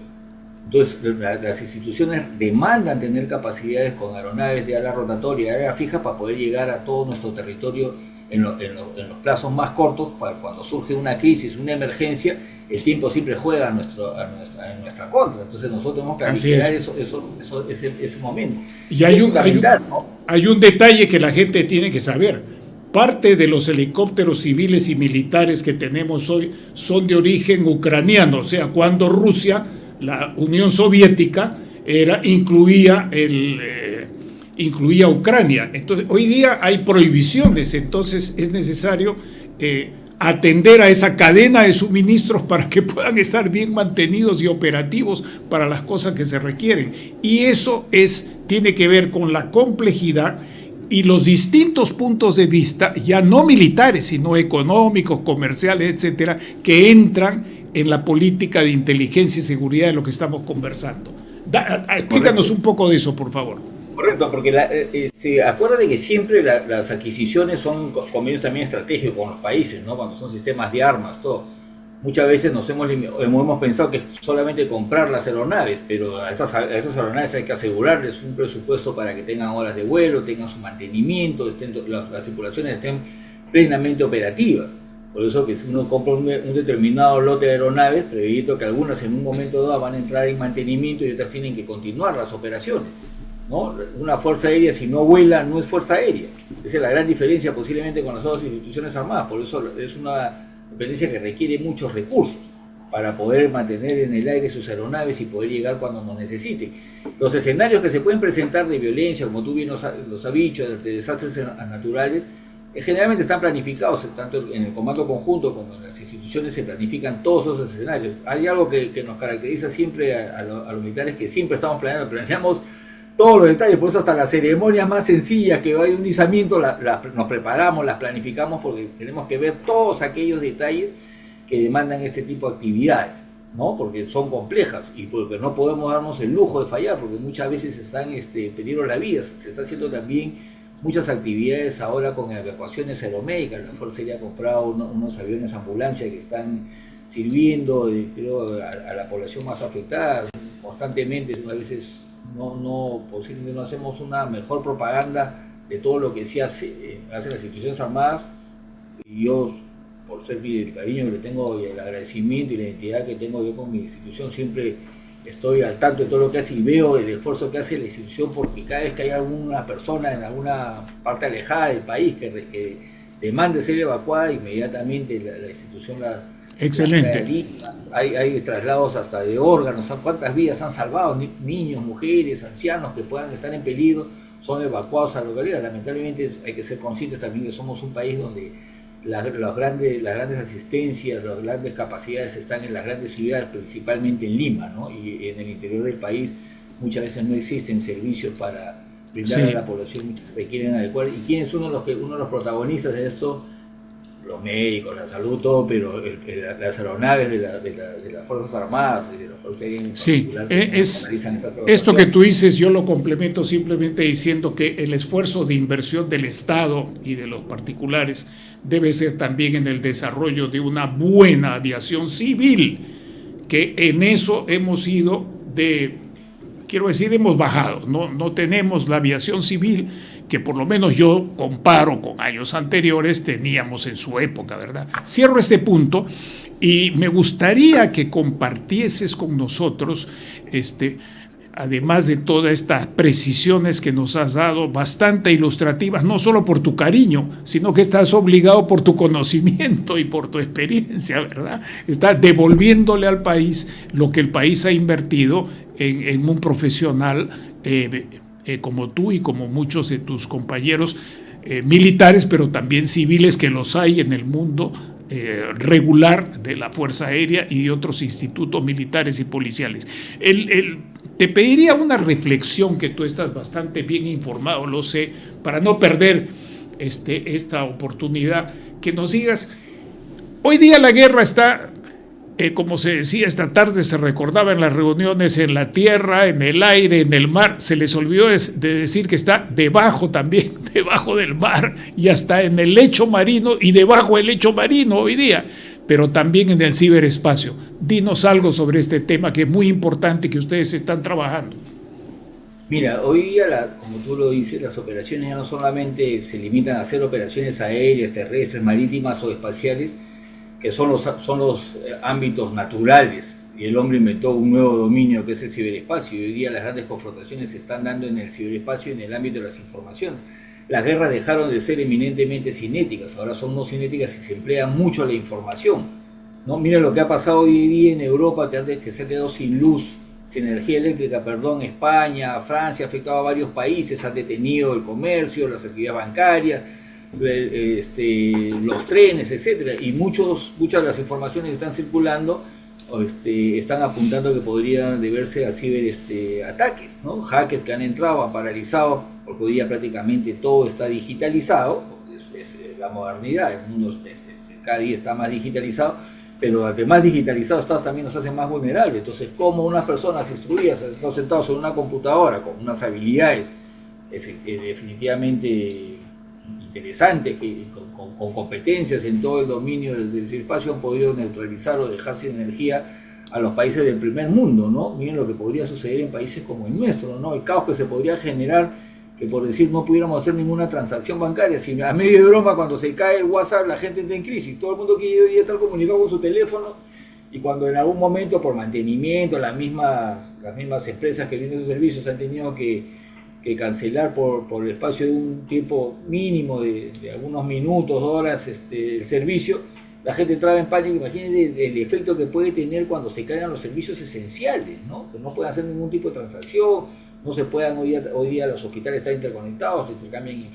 Entonces las instituciones demandan tener capacidades con aeronaves de ala rotatoria, de ala fija, para poder llegar a todo nuestro territorio en los plazos más cortos. Para cuando surge una crisis, una emergencia, el tiempo siempre juega en nuestra contra. Entonces nosotros tenemos que planificar ese momento. Y hay un detalle que la gente tiene que saber. Parte de los helicópteros civiles y militares que tenemos hoy son de origen ucraniano, o sea, cuando Rusia, la Unión Soviética, incluía Ucrania. Entonces, hoy día hay prohibiciones, entonces es necesario atender a esa cadena de suministros para que puedan estar bien mantenidos y operativos para las cosas que se requieren. Y eso tiene que ver con la complejidad y los distintos puntos de vista, ya no militares, sino económicos, comerciales, etcétera, que entran en la política de inteligencia y seguridad de lo que estamos conversando. Explícanos un poco de eso, por favor. Correcto, porque acuérdate que siempre las adquisiciones son convenios también estratégicos con los países, ¿no? Cuando son sistemas de armas, todo. Muchas veces hemos pensado que solamente comprar las aeronaves, pero a esas aeronaves hay que asegurarles un presupuesto para que tengan horas de vuelo, tengan su mantenimiento, las tripulaciones estén plenamente operativas. Por eso que si uno compra un determinado lote de aeronaves, previsto que algunas en un momento dado van a entrar en mantenimiento y otras tienen que continuar las operaciones, ¿no? Una fuerza aérea, si no vuela, no es fuerza aérea. Esa es la gran diferencia posiblemente con las otras instituciones armadas. Por eso es una dependencia que requiere muchos recursos para poder mantener en el aire sus aeronaves y poder llegar cuando nos necesiten. Los escenarios que se pueden presentar de violencia, como tú bien los has dicho, de desastres naturales, generalmente están planificados, tanto en el comando conjunto como en las instituciones se planifican todos esos escenarios. Hay algo que nos caracteriza siempre a los militares, que siempre estamos planeamos todos los detalles, por eso hasta las ceremonias más sencillas, que hay un izamiento, nos preparamos, las planificamos, porque tenemos que ver todos aquellos detalles que demandan este tipo de actividades, ¿no? Porque son complejas y porque no podemos darnos el lujo de fallar, porque muchas veces están en peligro la vida. Se está haciendo también muchas actividades ahora con evacuaciones aeromédicas. La Fuerza Aérea ha comprado unos aviones ambulancia que están sirviendo a la población más afectada constantemente. A veces posiblemente no hacemos una mejor propaganda de todo lo que hacen las instituciones armadas, y yo, por ser el cariño que le tengo y el agradecimiento y la identidad que tengo yo con mi institución, siempre estoy al tanto de todo lo que hace y veo el esfuerzo que hace la institución, porque cada vez que hay alguna persona en alguna parte alejada del país que demande ser evacuada, inmediatamente la institución Excelente. Hay traslados hasta de órganos. ¿Cuántas vidas han salvado? Niños, mujeres, ancianos que puedan estar en peligro son evacuados a la localidad. Lamentablemente hay que ser conscientes también que somos un país donde las grandes asistencias, las grandes capacidades están en las grandes ciudades, principalmente en Lima, ¿no? Y en el interior del país muchas veces no existen servicios para brindar a la población que requieren adecuar. ¿Y quién es uno de los protagonistas de esto? Los médicos, la salud, todo, pero las aeronaves de las Fuerzas Armadas y de los Fuerzas Aéreas. Sí, esto que tú dices yo lo complemento simplemente diciendo que el esfuerzo de inversión del Estado y de los particulares debe ser también en el desarrollo de una buena aviación civil, que en eso hemos ido hemos bajado, no tenemos la aviación civil que por lo menos yo comparo con años anteriores teníamos en su época, ¿verdad? Cierro este punto Y me gustaría que compartieses con nosotros, además de todas estas precisiones que nos has dado, bastante ilustrativas, no solo por tu cariño, sino que estás obligado por tu conocimiento y por tu experiencia, ¿verdad? Estás devolviéndole al país lo que el país ha invertido en un profesional como tú y como muchos de tus compañeros militares, pero también civiles, que los hay en el mundo regular de la Fuerza Aérea y de otros institutos militares y policiales. Te pediría una reflexión, que tú estás bastante bien informado, lo sé, para no perder esta oportunidad, que nos digas, hoy día la guerra está, como se decía esta tarde, se recordaba en las reuniones, en la tierra, en el aire, en el mar. Se les olvidó de decir que está debajo también, debajo del mar, y hasta en el lecho marino y debajo del lecho marino hoy día, pero también en el ciberespacio. Dinos algo sobre este tema, que es muy importante, que ustedes están trabajando. Mira, hoy día, como tú lo dices, las operaciones ya no solamente se limitan a hacer operaciones aéreas, terrestres, marítimas o espaciales, que son los ámbitos naturales, y el hombre inventó un nuevo dominio que es el ciberespacio, y hoy día las grandes confrontaciones se están dando en el ciberespacio y en el ámbito de las informaciones. Las guerras dejaron de ser eminentemente cinéticas, ahora son no cinéticas y se emplea mucho la información, ¿no? Mira lo que ha pasado hoy día en Europa, que se ha quedado sin luz, sin energía eléctrica, España, Francia, ha afectado a varios países, han detenido el comercio, las actividades bancarias, los trenes, etcétera, y muchas de las informaciones que están circulando están apuntando que podrían deberse a ciberataques, ¿no? Hackers que han entrado, han paralizado, porque hoy día prácticamente todo está digitalizado, es la modernidad, el mundo cada día está más digitalizado, pero al que más digitalizado está también nos hace más vulnerables. Entonces, como unas personas instruidas, están sentados en una computadora con unas habilidades definitivamente interesantes, con competencias en todo el dominio del ciberespacio, han podido neutralizar o dejar sin energía a los países del primer mundo, ¿no? Miren lo que podría suceder en países como el nuestro, ¿no? El caos que se podría generar, que por decir no pudiéramos hacer ninguna transacción bancaria. Si a medio de broma, cuando se cae el WhatsApp, la gente entra en crisis, todo el mundo quiere hoy día estar comunicado con su teléfono, y cuando en algún momento por mantenimiento las mismas empresas que brindan esos servicios han tenido que cancelar por el espacio de un tiempo mínimo de algunos minutos, horas, el servicio, la gente entraba en pánico. Imagínense el efecto que puede tener cuando se caigan los servicios esenciales, ¿no? Que no pueden hacer ningún tipo de transacción, no se puedan, hoy día los hospitales están interconectados, se intercambian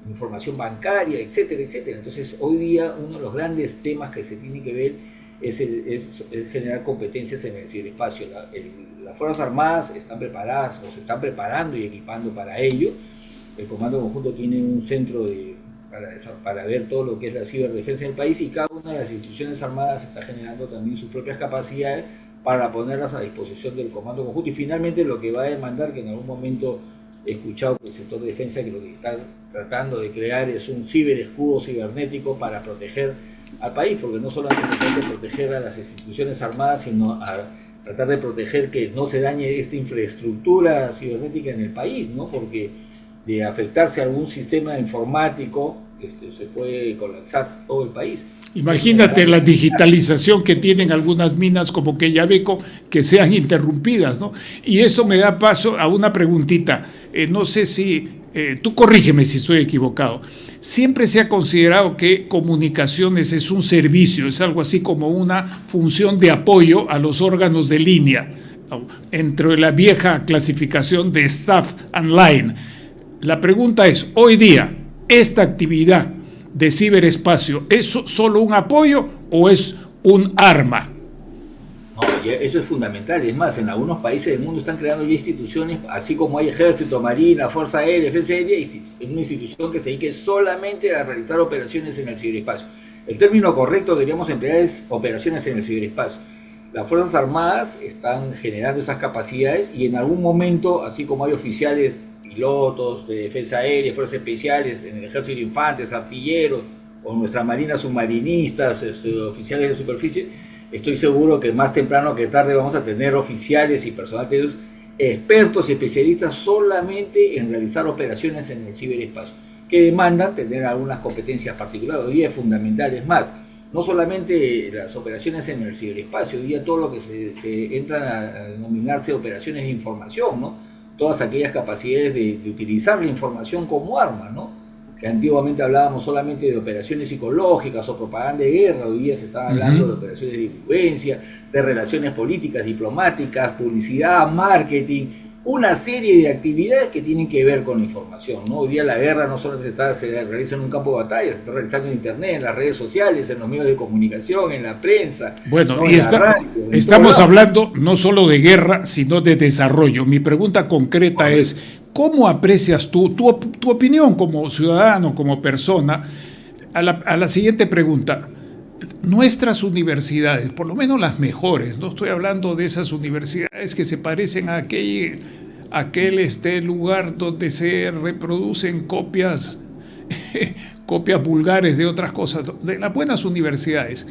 información bancaria, etcétera, etcétera. Entonces, hoy día uno de los grandes temas que se tiene que ver es generar competencias en el ciberespacio. Las Fuerzas Armadas están preparadas, o se están preparando y equipando para ello. El Comando Conjunto tiene un centro para ver todo lo que es la ciberdefensa del país, y cada una de las instituciones armadas está generando también sus propias capacidades para ponerlas a disposición del Comando Conjunto. Y finalmente lo que va a demandar, que en algún momento he escuchado que el sector de defensa, que lo que está tratando de crear es un ciberescudo cibernético para proteger al país, porque no solamente se trata de proteger a las instituciones armadas, sino a tratar de proteger que no se dañe esta infraestructura cibernética en el país, ¿no? Porque de afectarse a algún sistema informático se puede colapsar todo el país. Imagínate la digitalización que tienen algunas minas como Quellaveco, que sean interrumpidas, ¿no? Y esto me da paso a una preguntita. No sé si, tú corrígeme si estoy equivocado. Siempre se ha considerado que comunicaciones es un servicio, es algo así como una función de apoyo a los órganos de línea, entre la vieja clasificación de staff and line. La pregunta es, hoy día, ¿esta actividad de ciberespacio es solo un apoyo o es un arma? No, eso es fundamental. Es más, en algunos países del mundo están creando ya instituciones, así como hay ejército, marina, fuerza aérea, defensa aérea, es una institución que se dedique solamente a realizar operaciones en el ciberespacio. El término correcto que deberíamos emplear es operaciones en el ciberespacio. Las Fuerzas Armadas están generando esas capacidades, y en algún momento, así como hay oficiales, pilotos de defensa aérea, fuerzas especiales, en el ejército de infantes, artilleros, o nuestra marina submarinistas, oficiales de superficie, estoy seguro que más temprano que tarde vamos a tener oficiales y personal de ellos expertos y especialistas solamente en realizar operaciones en el ciberespacio, que demandan tener algunas competencias particulares. Hoy día es fundamental. Es más, no solamente las operaciones en el ciberespacio, hoy día todo lo que se entra a denominarse operaciones de información, ¿no? Todas aquellas capacidades de utilizar la información como arma, ¿no? Que antiguamente hablábamos solamente de operaciones psicológicas o propaganda de guerra, hoy día se está hablando de operaciones de influencia, de relaciones políticas, diplomáticas, publicidad, marketing, una serie de actividades que tienen que ver con la información, ¿no? Hoy día la guerra no solo se realiza en un campo de batalla, se está realizando en internet, en las redes sociales, en los medios de comunicación, en la prensa. Bueno, ¿no? y estamos hablando no solo de guerra, sino de desarrollo. Mi pregunta concreta es, ¿cómo aprecias tú, tu opinión como ciudadano, como persona, a la siguiente pregunta? Nuestras universidades, por lo menos las mejores, no estoy hablando de esas universidades que se parecen a aquel lugar donde se reproducen copias vulgares de otras cosas, de las buenas universidades,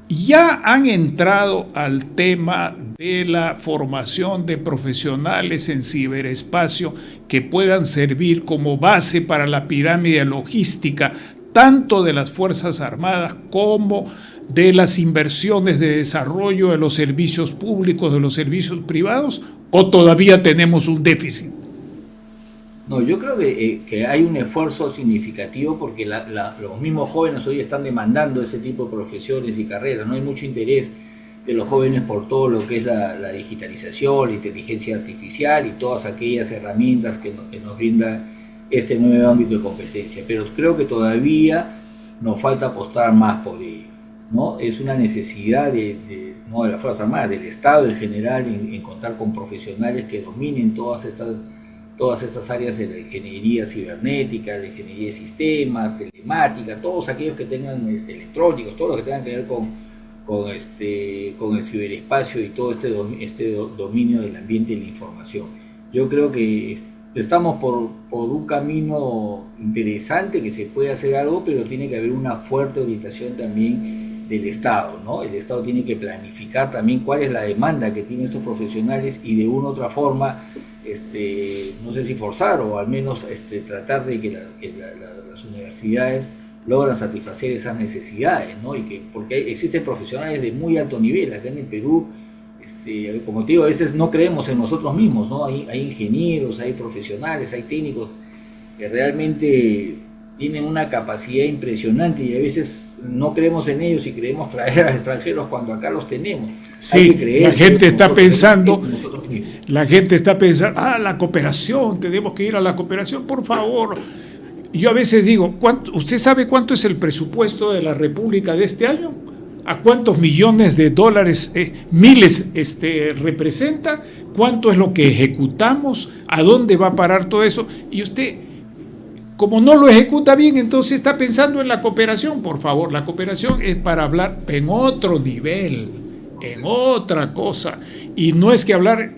ya han entrado al tema de la formación de profesionales en ciberespacio que puedan servir como base para la pirámide logística, tanto de las Fuerzas Armadas como de las inversiones de desarrollo de los servicios públicos, de los servicios privados, o todavía tenemos un déficit? No, yo creo que hay un esfuerzo significativo porque los mismos jóvenes hoy están demandando ese tipo de profesiones y carreras. No hay mucho interés de los jóvenes por todo lo que es la digitalización, la inteligencia artificial y todas aquellas herramientas que nos brinda este nuevo ámbito de competencia. Pero creo que todavía nos falta apostar más por ello, ¿no? Es una necesidad no de las Fuerzas Armadas, del Estado en general, en contar con profesionales que dominen todas estas áreas de la ingeniería cibernética, la ingeniería de sistemas, telemática, todos aquellos que tengan electrónicos, todos los que tengan que ver con el ciberespacio y todo este dominio del ambiente y la información. Yo creo que estamos por un camino interesante, que se puede hacer algo, pero tiene que haber una fuerte orientación también del Estado, ¿no? El Estado tiene que planificar también cuál es la demanda que tienen estos profesionales y de una u otra forma, no sé si forzar o al menos tratar de que las universidades logran satisfacer esas necesidades, ¿no? Porque existen profesionales de muy alto nivel acá en el Perú. Como te digo, a veces no creemos en nosotros mismos, ¿no? Hay ingenieros, hay profesionales, hay técnicos que realmente tienen una capacidad impresionante y a veces no creemos en ellos y creemos traer a extranjeros cuando acá los tenemos. Sí, la gente está pensando, la cooperación, tenemos que ir a la cooperación, por favor. Y yo a veces digo, ¿usted sabe cuánto es el presupuesto de la República de este año? ¿A cuántos millones de dólares, miles, representa? ¿Cuánto es lo que ejecutamos? ¿A dónde va a parar todo eso? Y usted, como no lo ejecuta bien, entonces está pensando en la cooperación. Por favor, la cooperación es para hablar en otro nivel, en otra cosa. Y no es que hablar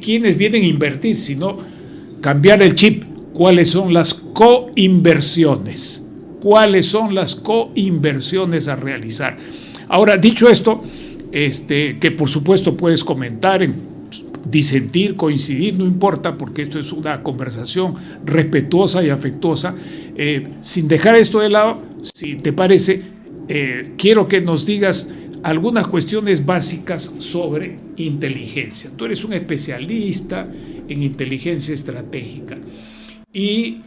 quienes vienen a invertir, sino cambiar el chip. ¿Cuáles son las coinversiones? ¿Cuáles son las coinversiones a realizar? Ahora, dicho esto, que por supuesto puedes comentar, disentir, coincidir, no importa, porque esto es una conversación respetuosa y afectuosa. Sin dejar esto de lado, si te parece, quiero que nos digas algunas cuestiones básicas sobre inteligencia. Tú eres un especialista en inteligencia estratégica y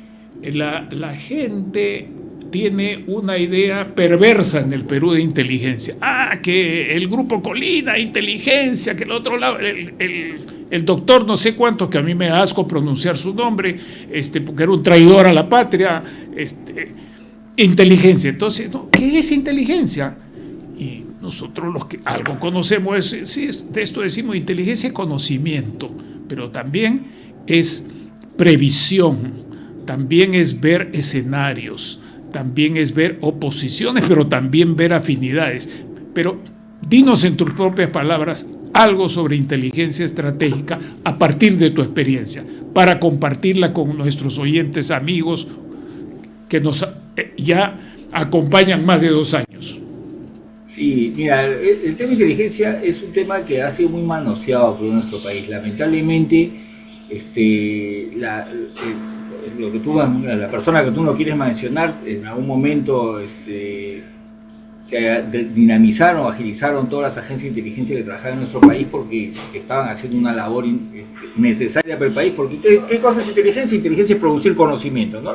la gente tiene una idea perversa en el Perú de inteligencia. Que el grupo Colina, inteligencia, que el otro lado, el doctor no sé cuántos, que a mí me da asco pronunciar su nombre, porque era un traidor a la patria, inteligencia. Entonces, ¿no? ¿Qué es inteligencia? Y nosotros los que algo conocemos, de esto decimos inteligencia, conocimiento, pero también es previsión, también es ver escenarios, también es ver oposiciones, pero también ver afinidades. Pero dinos en tus propias palabras algo sobre inteligencia estratégica a partir de tu experiencia, para compartirla con nuestros oyentes, amigos, que nos ya acompañan más de 2 años. Sí, mira, el tema de inteligencia es un tema que ha sido muy manoseado por nuestro país. Lamentablemente, la persona que tú no quieres mencionar, en algún momento se dinamizaron, agilizaron todas las agencias de inteligencia que trabajaban en nuestro país porque estaban haciendo una labor necesaria para el país. Porque ¿qué cosa es inteligencia? Inteligencia es producir conocimiento, ¿no?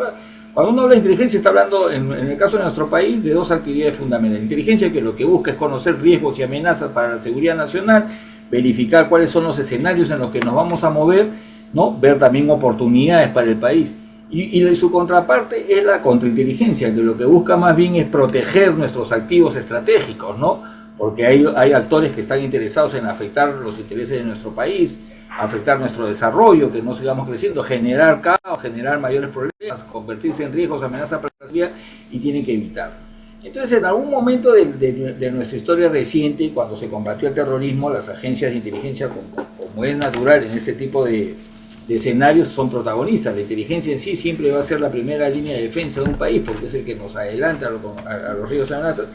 Cuando uno habla de inteligencia está hablando, en el caso de nuestro país, de dos actividades fundamentales. Inteligencia, que lo que busca es conocer riesgos y amenazas para la seguridad nacional, verificar cuáles son los escenarios en los que nos vamos a mover, ¿no? Ver también oportunidades para el país. Y su contraparte es la contrainteligencia, que lo que busca más bien es proteger nuestros activos estratégicos, ¿no? Porque hay actores que están interesados en afectar los intereses de nuestro país, afectar nuestro desarrollo, que no sigamos creciendo, generar caos, generar mayores problemas, convertirse en riesgos, amenazas para la sociedad, y tienen que evitarlo. Entonces, en algún momento de nuestra historia reciente, cuando se combatió el terrorismo, las agencias de inteligencia, como es natural en este tipo de escenarios, son protagonistas. La inteligencia en sí siempre va a ser la primera línea de defensa de un país, porque es el que nos adelanta a los riesgos y amenazas.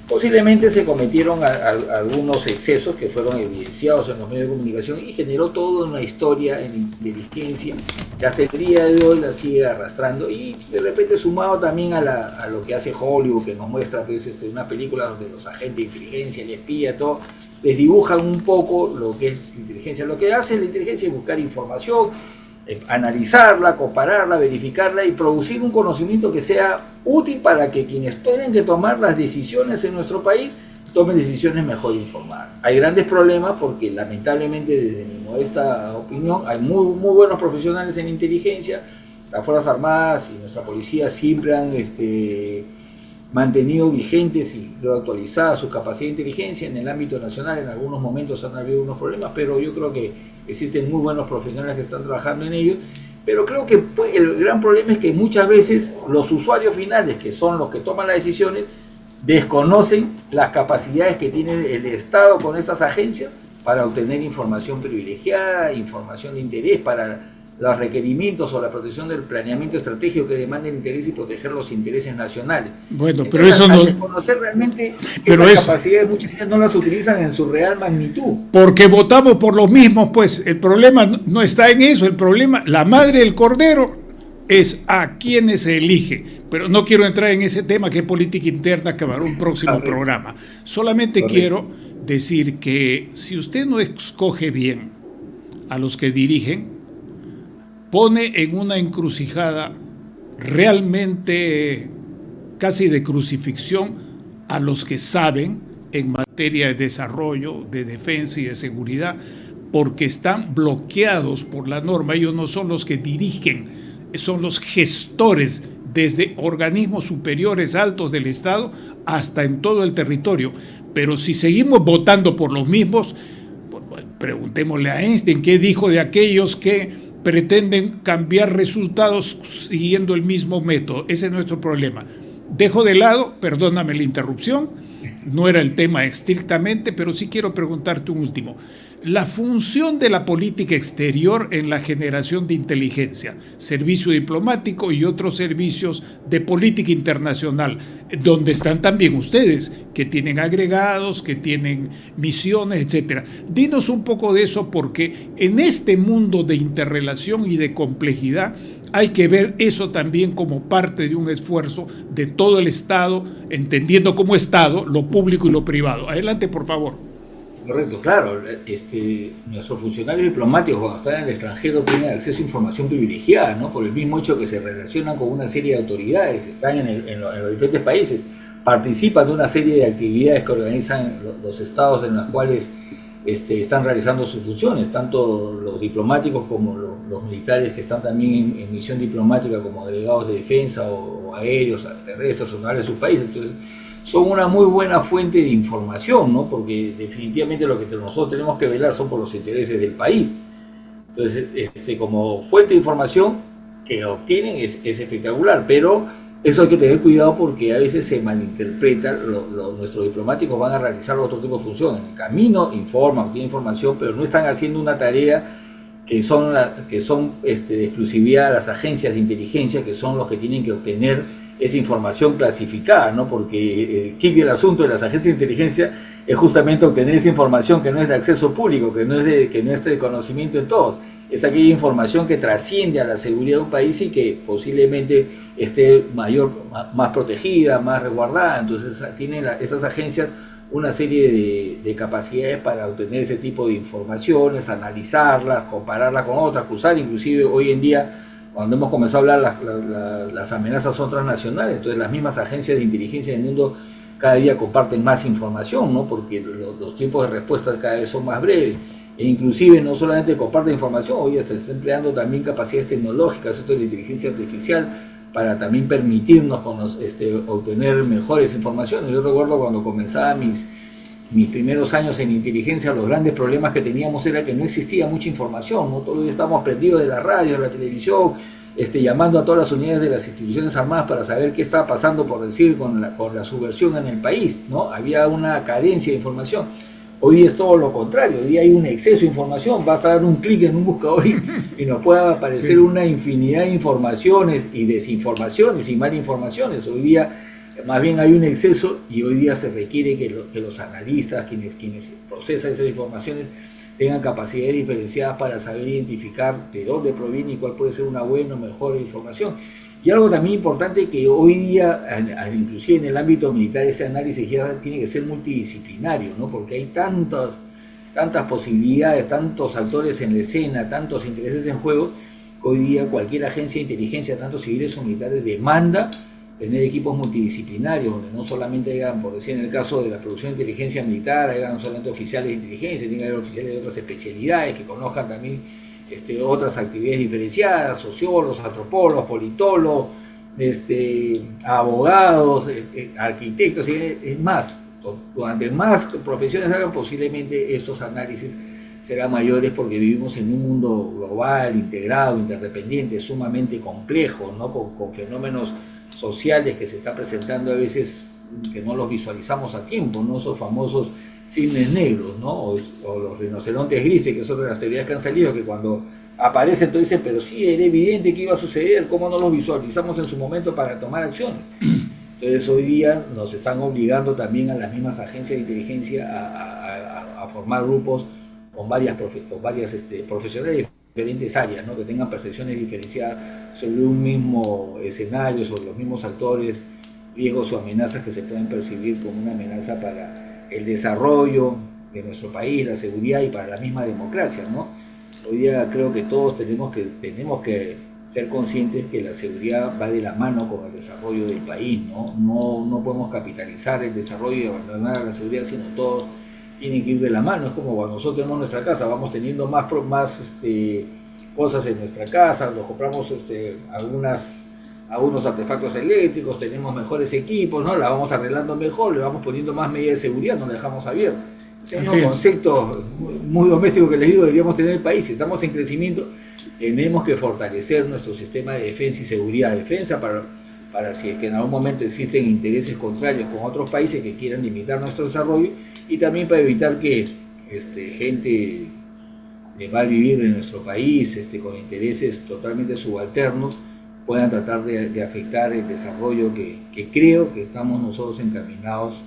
Posiblemente se cometieron algunos excesos que fueron evidenciados en los medios de comunicación y generó toda una historia en inteligencia que hasta el día de hoy la sigue arrastrando, y de repente sumado también a lo que hace Hollywood, que nos muestra pues, una película donde los agentes de inteligencia, el espía, todo, les dibujan un poco lo que es inteligencia. Lo que hace la inteligencia es buscar información, analizarla, compararla, verificarla y producir un conocimiento que sea útil para que quienes tienen que tomar las decisiones en nuestro país tomen decisiones mejor informadas. Hay grandes problemas porque lamentablemente, desde mi modesta opinión, hay muy buenos profesionales en inteligencia. Las Fuerzas Armadas y nuestra policía siempre han mantenido vigentes y actualizadas su capacidad de inteligencia. En el ámbito nacional en algunos momentos han habido unos problemas, pero yo creo que existen muy buenos profesionales que están trabajando en ello. Pero creo que el gran problema es que muchas veces los usuarios finales, que son los que toman las decisiones, desconocen las capacidades que tiene el Estado con estas agencias para obtener información privilegiada, información de interés para los requerimientos o la protección del planeamiento estratégico que demanda el interés y proteger los intereses nacionales. Bueno, entonces, pero eso no... Desconocer realmente pero esas capacidades, muchas veces no las utilizan en su real magnitud. Porque votamos por los mismos, pues el problema no está en eso, el problema, la madre del cordero es a quienes se elige. Pero no quiero entrar en ese tema que es política interna, que va a haber un próximo programa. Solamente quiero decir que si usted no escoge bien a los que dirigen, pone en una encrucijada realmente casi de crucifixión a los que saben en materia de desarrollo, de defensa y de seguridad, porque están bloqueados por la norma. Ellos no son los que dirigen, son los gestores desde organismos superiores altos del Estado hasta en todo el territorio. Pero si seguimos votando por los mismos, preguntémosle a Einstein qué dijo de aquellos que pretenden cambiar resultados siguiendo el mismo método. Ese es nuestro problema. Dejo de lado, perdóname la interrupción, no era el tema estrictamente, pero sí quiero preguntarte un último. La función de la política exterior en la generación de inteligencia, servicio diplomático y otros servicios de política internacional, donde están también ustedes, que tienen agregados, que tienen misiones, etcétera. Dinos un poco de eso, porque en este mundo de interrelación y de complejidad hay que ver eso también como parte de un esfuerzo de todo el Estado, entendiendo como Estado lo público y lo privado. Adelante, por favor. Correcto, claro. Nuestros funcionarios diplomáticos, cuando están en el extranjero, tienen acceso a información privilegiada, ¿no? Por el mismo hecho que se relacionan con una serie de autoridades, están en los diferentes países, participan de una serie de actividades que organizan los estados en las cuales están realizando sus funciones, tanto los diplomáticos como los militares que están también en misión diplomática como delegados de defensa o aéreos, terrestres o navales de sus países. Entonces, son una muy buena fuente de información, ¿no? Porque definitivamente lo que nosotros tenemos que velar son por los intereses del país. Entonces, como fuente de información que obtienen es espectacular, pero eso hay que tener cuidado porque a veces se malinterpreta, nuestros diplomáticos van a realizar otro tipo de funciones. En el camino informan, obtienen información, pero no están haciendo una tarea que son de exclusividad de las agencias de inteligencia, que son los que tienen que obtener esa información clasificada, ¿no? Porque el kit del asunto de las agencias de inteligencia es justamente obtener esa información que no es de acceso público, que no es de conocimiento en todos. es aquella información que trasciende a la seguridad de un país y que posiblemente esté más protegida, más resguardada. Entonces tienen esas agencias una serie de capacidades para obtener ese tipo de informaciones, analizarlas, compararlas con otras, cruzar. Inclusive hoy en día, cuando hemos comenzado a hablar, las amenazas son transnacionales, entonces las mismas agencias de inteligencia del mundo cada día comparten más información, ¿no? Porque los tiempos de respuesta cada vez son más breves. E inclusive no solamente comparten información, hoy se está empleando también capacidades tecnológicas, esto de la inteligencia artificial, para también permitirnos obtener mejores informaciones. Yo recuerdo cuando comenzaba mis primeros años en inteligencia, los grandes problemas que teníamos era que no existía mucha información, ¿no? Todos estábamos prendidos de la radio, de la televisión, llamando a todas las unidades de las instituciones armadas para saber qué estaba pasando, por decir, con la subversión en el país, ¿no? Había una carencia de información. Hoy es todo lo contrario, hoy hay un exceso de información, basta dar un clic en un buscador y nos puede aparecer una infinidad de informaciones y desinformaciones y malinformaciones. Hoy día más bien hay un exceso y hoy día se requiere que los analistas, quienes procesan esas informaciones, tengan capacidades diferenciadas para saber identificar de dónde proviene y cuál puede ser una buena o mejor información. Y algo también importante que hoy día, inclusive en el ámbito militar, ese análisis ya tiene que ser multidisciplinario, ¿no? Porque hay tantas posibilidades, tantos actores en la escena, tantos intereses en juego, que hoy día cualquier agencia de inteligencia, tanto civiles o militares, demanda tener equipos multidisciplinarios, donde no solamente hayan, por decir en el caso de la producción de inteligencia militar, hayan solamente oficiales de inteligencia, tienen que haber oficiales de otras especialidades que conozcan también otras actividades diferenciadas, sociólogos, antropólogos, politólogos, abogados, arquitectos, es más, durante más profesiones hagan, posiblemente estos análisis serán mayores porque vivimos en un mundo global, integrado, interdependiente, sumamente complejo, ¿no? Con fenómenos sociales que se están presentando a veces que no los visualizamos a tiempo, ¿no? Esos famosos cisnes negros, ¿no? O los rinocerontes grises, que son de las teorías que han salido, que cuando aparecen tú dices, pero sí, era evidente que iba a suceder, ¿cómo no los visualizamos en su momento para tomar acciones? Entonces hoy día nos están obligando también a las mismas agencias de inteligencia a formar grupos con varias profesionales de diferentes áreas, ¿no? Que tengan percepciones diferenciadas sobre un mismo escenario, sobre los mismos actores, riesgos o amenazas que se pueden percibir como una amenaza para el desarrollo de nuestro país, la seguridad y para la misma democracia, ¿no? Hoy día creo que todos tenemos que ser conscientes que la seguridad va de la mano con el desarrollo del país, ¿no? No podemos capitalizar el desarrollo y abandonar la seguridad, sino todos tienen que ir de la mano. Es como cuando nosotros tenemos nuestra casa, vamos teniendo más cosas en nuestra casa, nos compramos algunos artefactos eléctricos, tenemos mejores equipos, ¿no? La vamos arreglando mejor, le vamos poniendo más medidas de seguridad, no la dejamos abierta. Ese es un concepto muy doméstico que les digo deberíamos tener en el país. Si estamos en crecimiento, tenemos que fortalecer nuestro sistema de defensa y seguridad. Defensa para si es que en algún momento existen intereses contrarios con otros países que quieran limitar nuestro desarrollo, y también para evitar que gente de mal vivir en nuestro país, con intereses totalmente subalternos, puedan tratar de afectar el desarrollo que creo que estamos nosotros encaminados,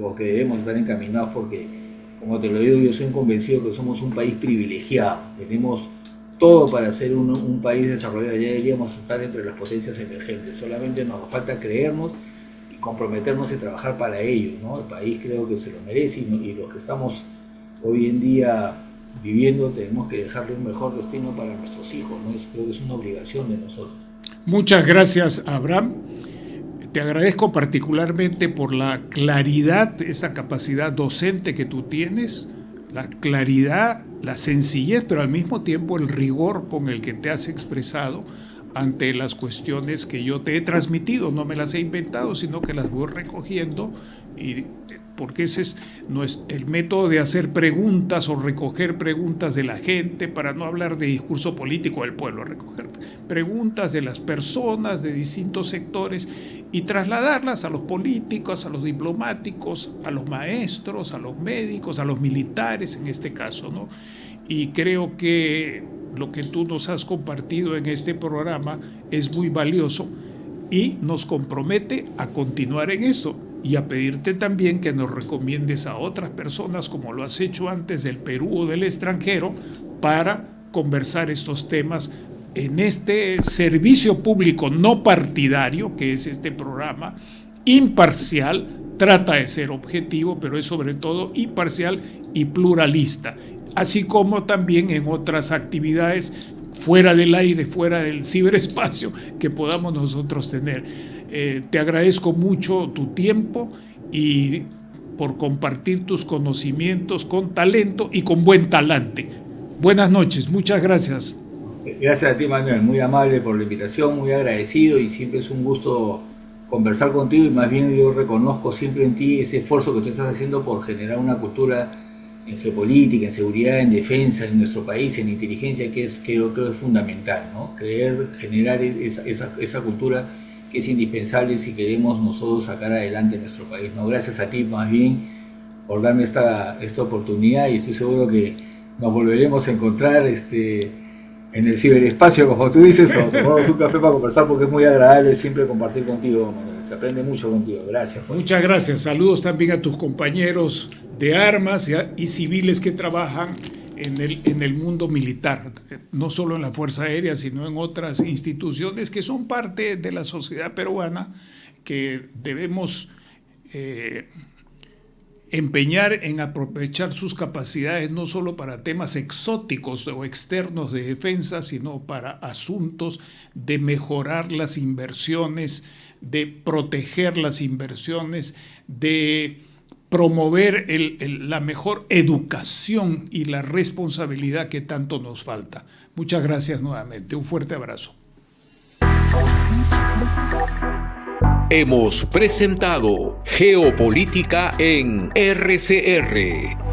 o que debemos estar encaminados, porque, como te lo digo, yo soy convencido que somos un país privilegiado, tenemos todo para ser un país desarrollado, ya deberíamos estar entre las potencias emergentes, solamente nos falta creernos y comprometernos y trabajar para ello, ¿no? El país creo que se lo merece, y los que estamos hoy en día viviendo tenemos que dejarle un mejor destino para nuestros hijos, ¿no? Creo que es una obligación de nosotros. Muchas gracias, Abraham. Te agradezco particularmente por la claridad, esa capacidad docente que tú tienes, la claridad, la sencillez, pero al mismo tiempo el rigor con el que te has expresado ante las cuestiones que yo te he transmitido. No me las he inventado, sino que las voy recogiendo, porque ese es el método de hacer preguntas o recoger preguntas de la gente, para no hablar de discurso político del pueblo, recoger preguntas de las personas de distintos sectores y trasladarlas a los políticos, a los diplomáticos, a los maestros, a los médicos, a los militares en este caso, ¿no? Y creo que lo que tú nos has compartido en este programa es muy valioso y nos compromete a continuar en esto, y a pedirte también que nos recomiendes a otras personas, como lo has hecho antes, del Perú o del extranjero, para conversar estos temas en este servicio público no partidario, que es este programa, imparcial, trata de ser objetivo, pero es sobre todo imparcial y pluralista, así como también en otras actividades fuera del aire, fuera del ciberespacio que podamos nosotros tener. Te agradezco mucho tu tiempo y por compartir tus conocimientos con talento y con buen talante. Buenas noches, muchas gracias. Gracias a ti, Manuel, muy amable por la invitación, muy agradecido, y siempre es un gusto conversar contigo, y más bien yo reconozco siempre en ti ese esfuerzo que tú estás haciendo por generar una cultura en geopolítica, en seguridad, en defensa, en nuestro país, en inteligencia, que creo que es fundamental, ¿no? Generar esa cultura que es indispensable si queremos nosotros sacar adelante nuestro país, ¿no? Gracias a ti, más bien, por darme esta oportunidad, y estoy seguro que nos volveremos a encontrar en el ciberespacio, como tú dices, o tomamos un café para conversar, porque es muy agradable siempre compartir contigo, Manuel. Se aprende mucho contigo. Gracias. Muchas gracias. Saludos también a tus compañeros de armas y civiles que trabajan en el mundo militar, no solo en la Fuerza Aérea, sino en otras instituciones que son parte de la sociedad peruana, que debemos empeñar en aprovechar sus capacidades no solo para temas exóticos o externos de defensa, sino para asuntos de mejorar las inversiones, de proteger las inversiones, de promover la mejor educación y la responsabilidad que tanto nos falta. Muchas gracias nuevamente. Un fuerte abrazo. Hemos presentado Geopolítica en RCR.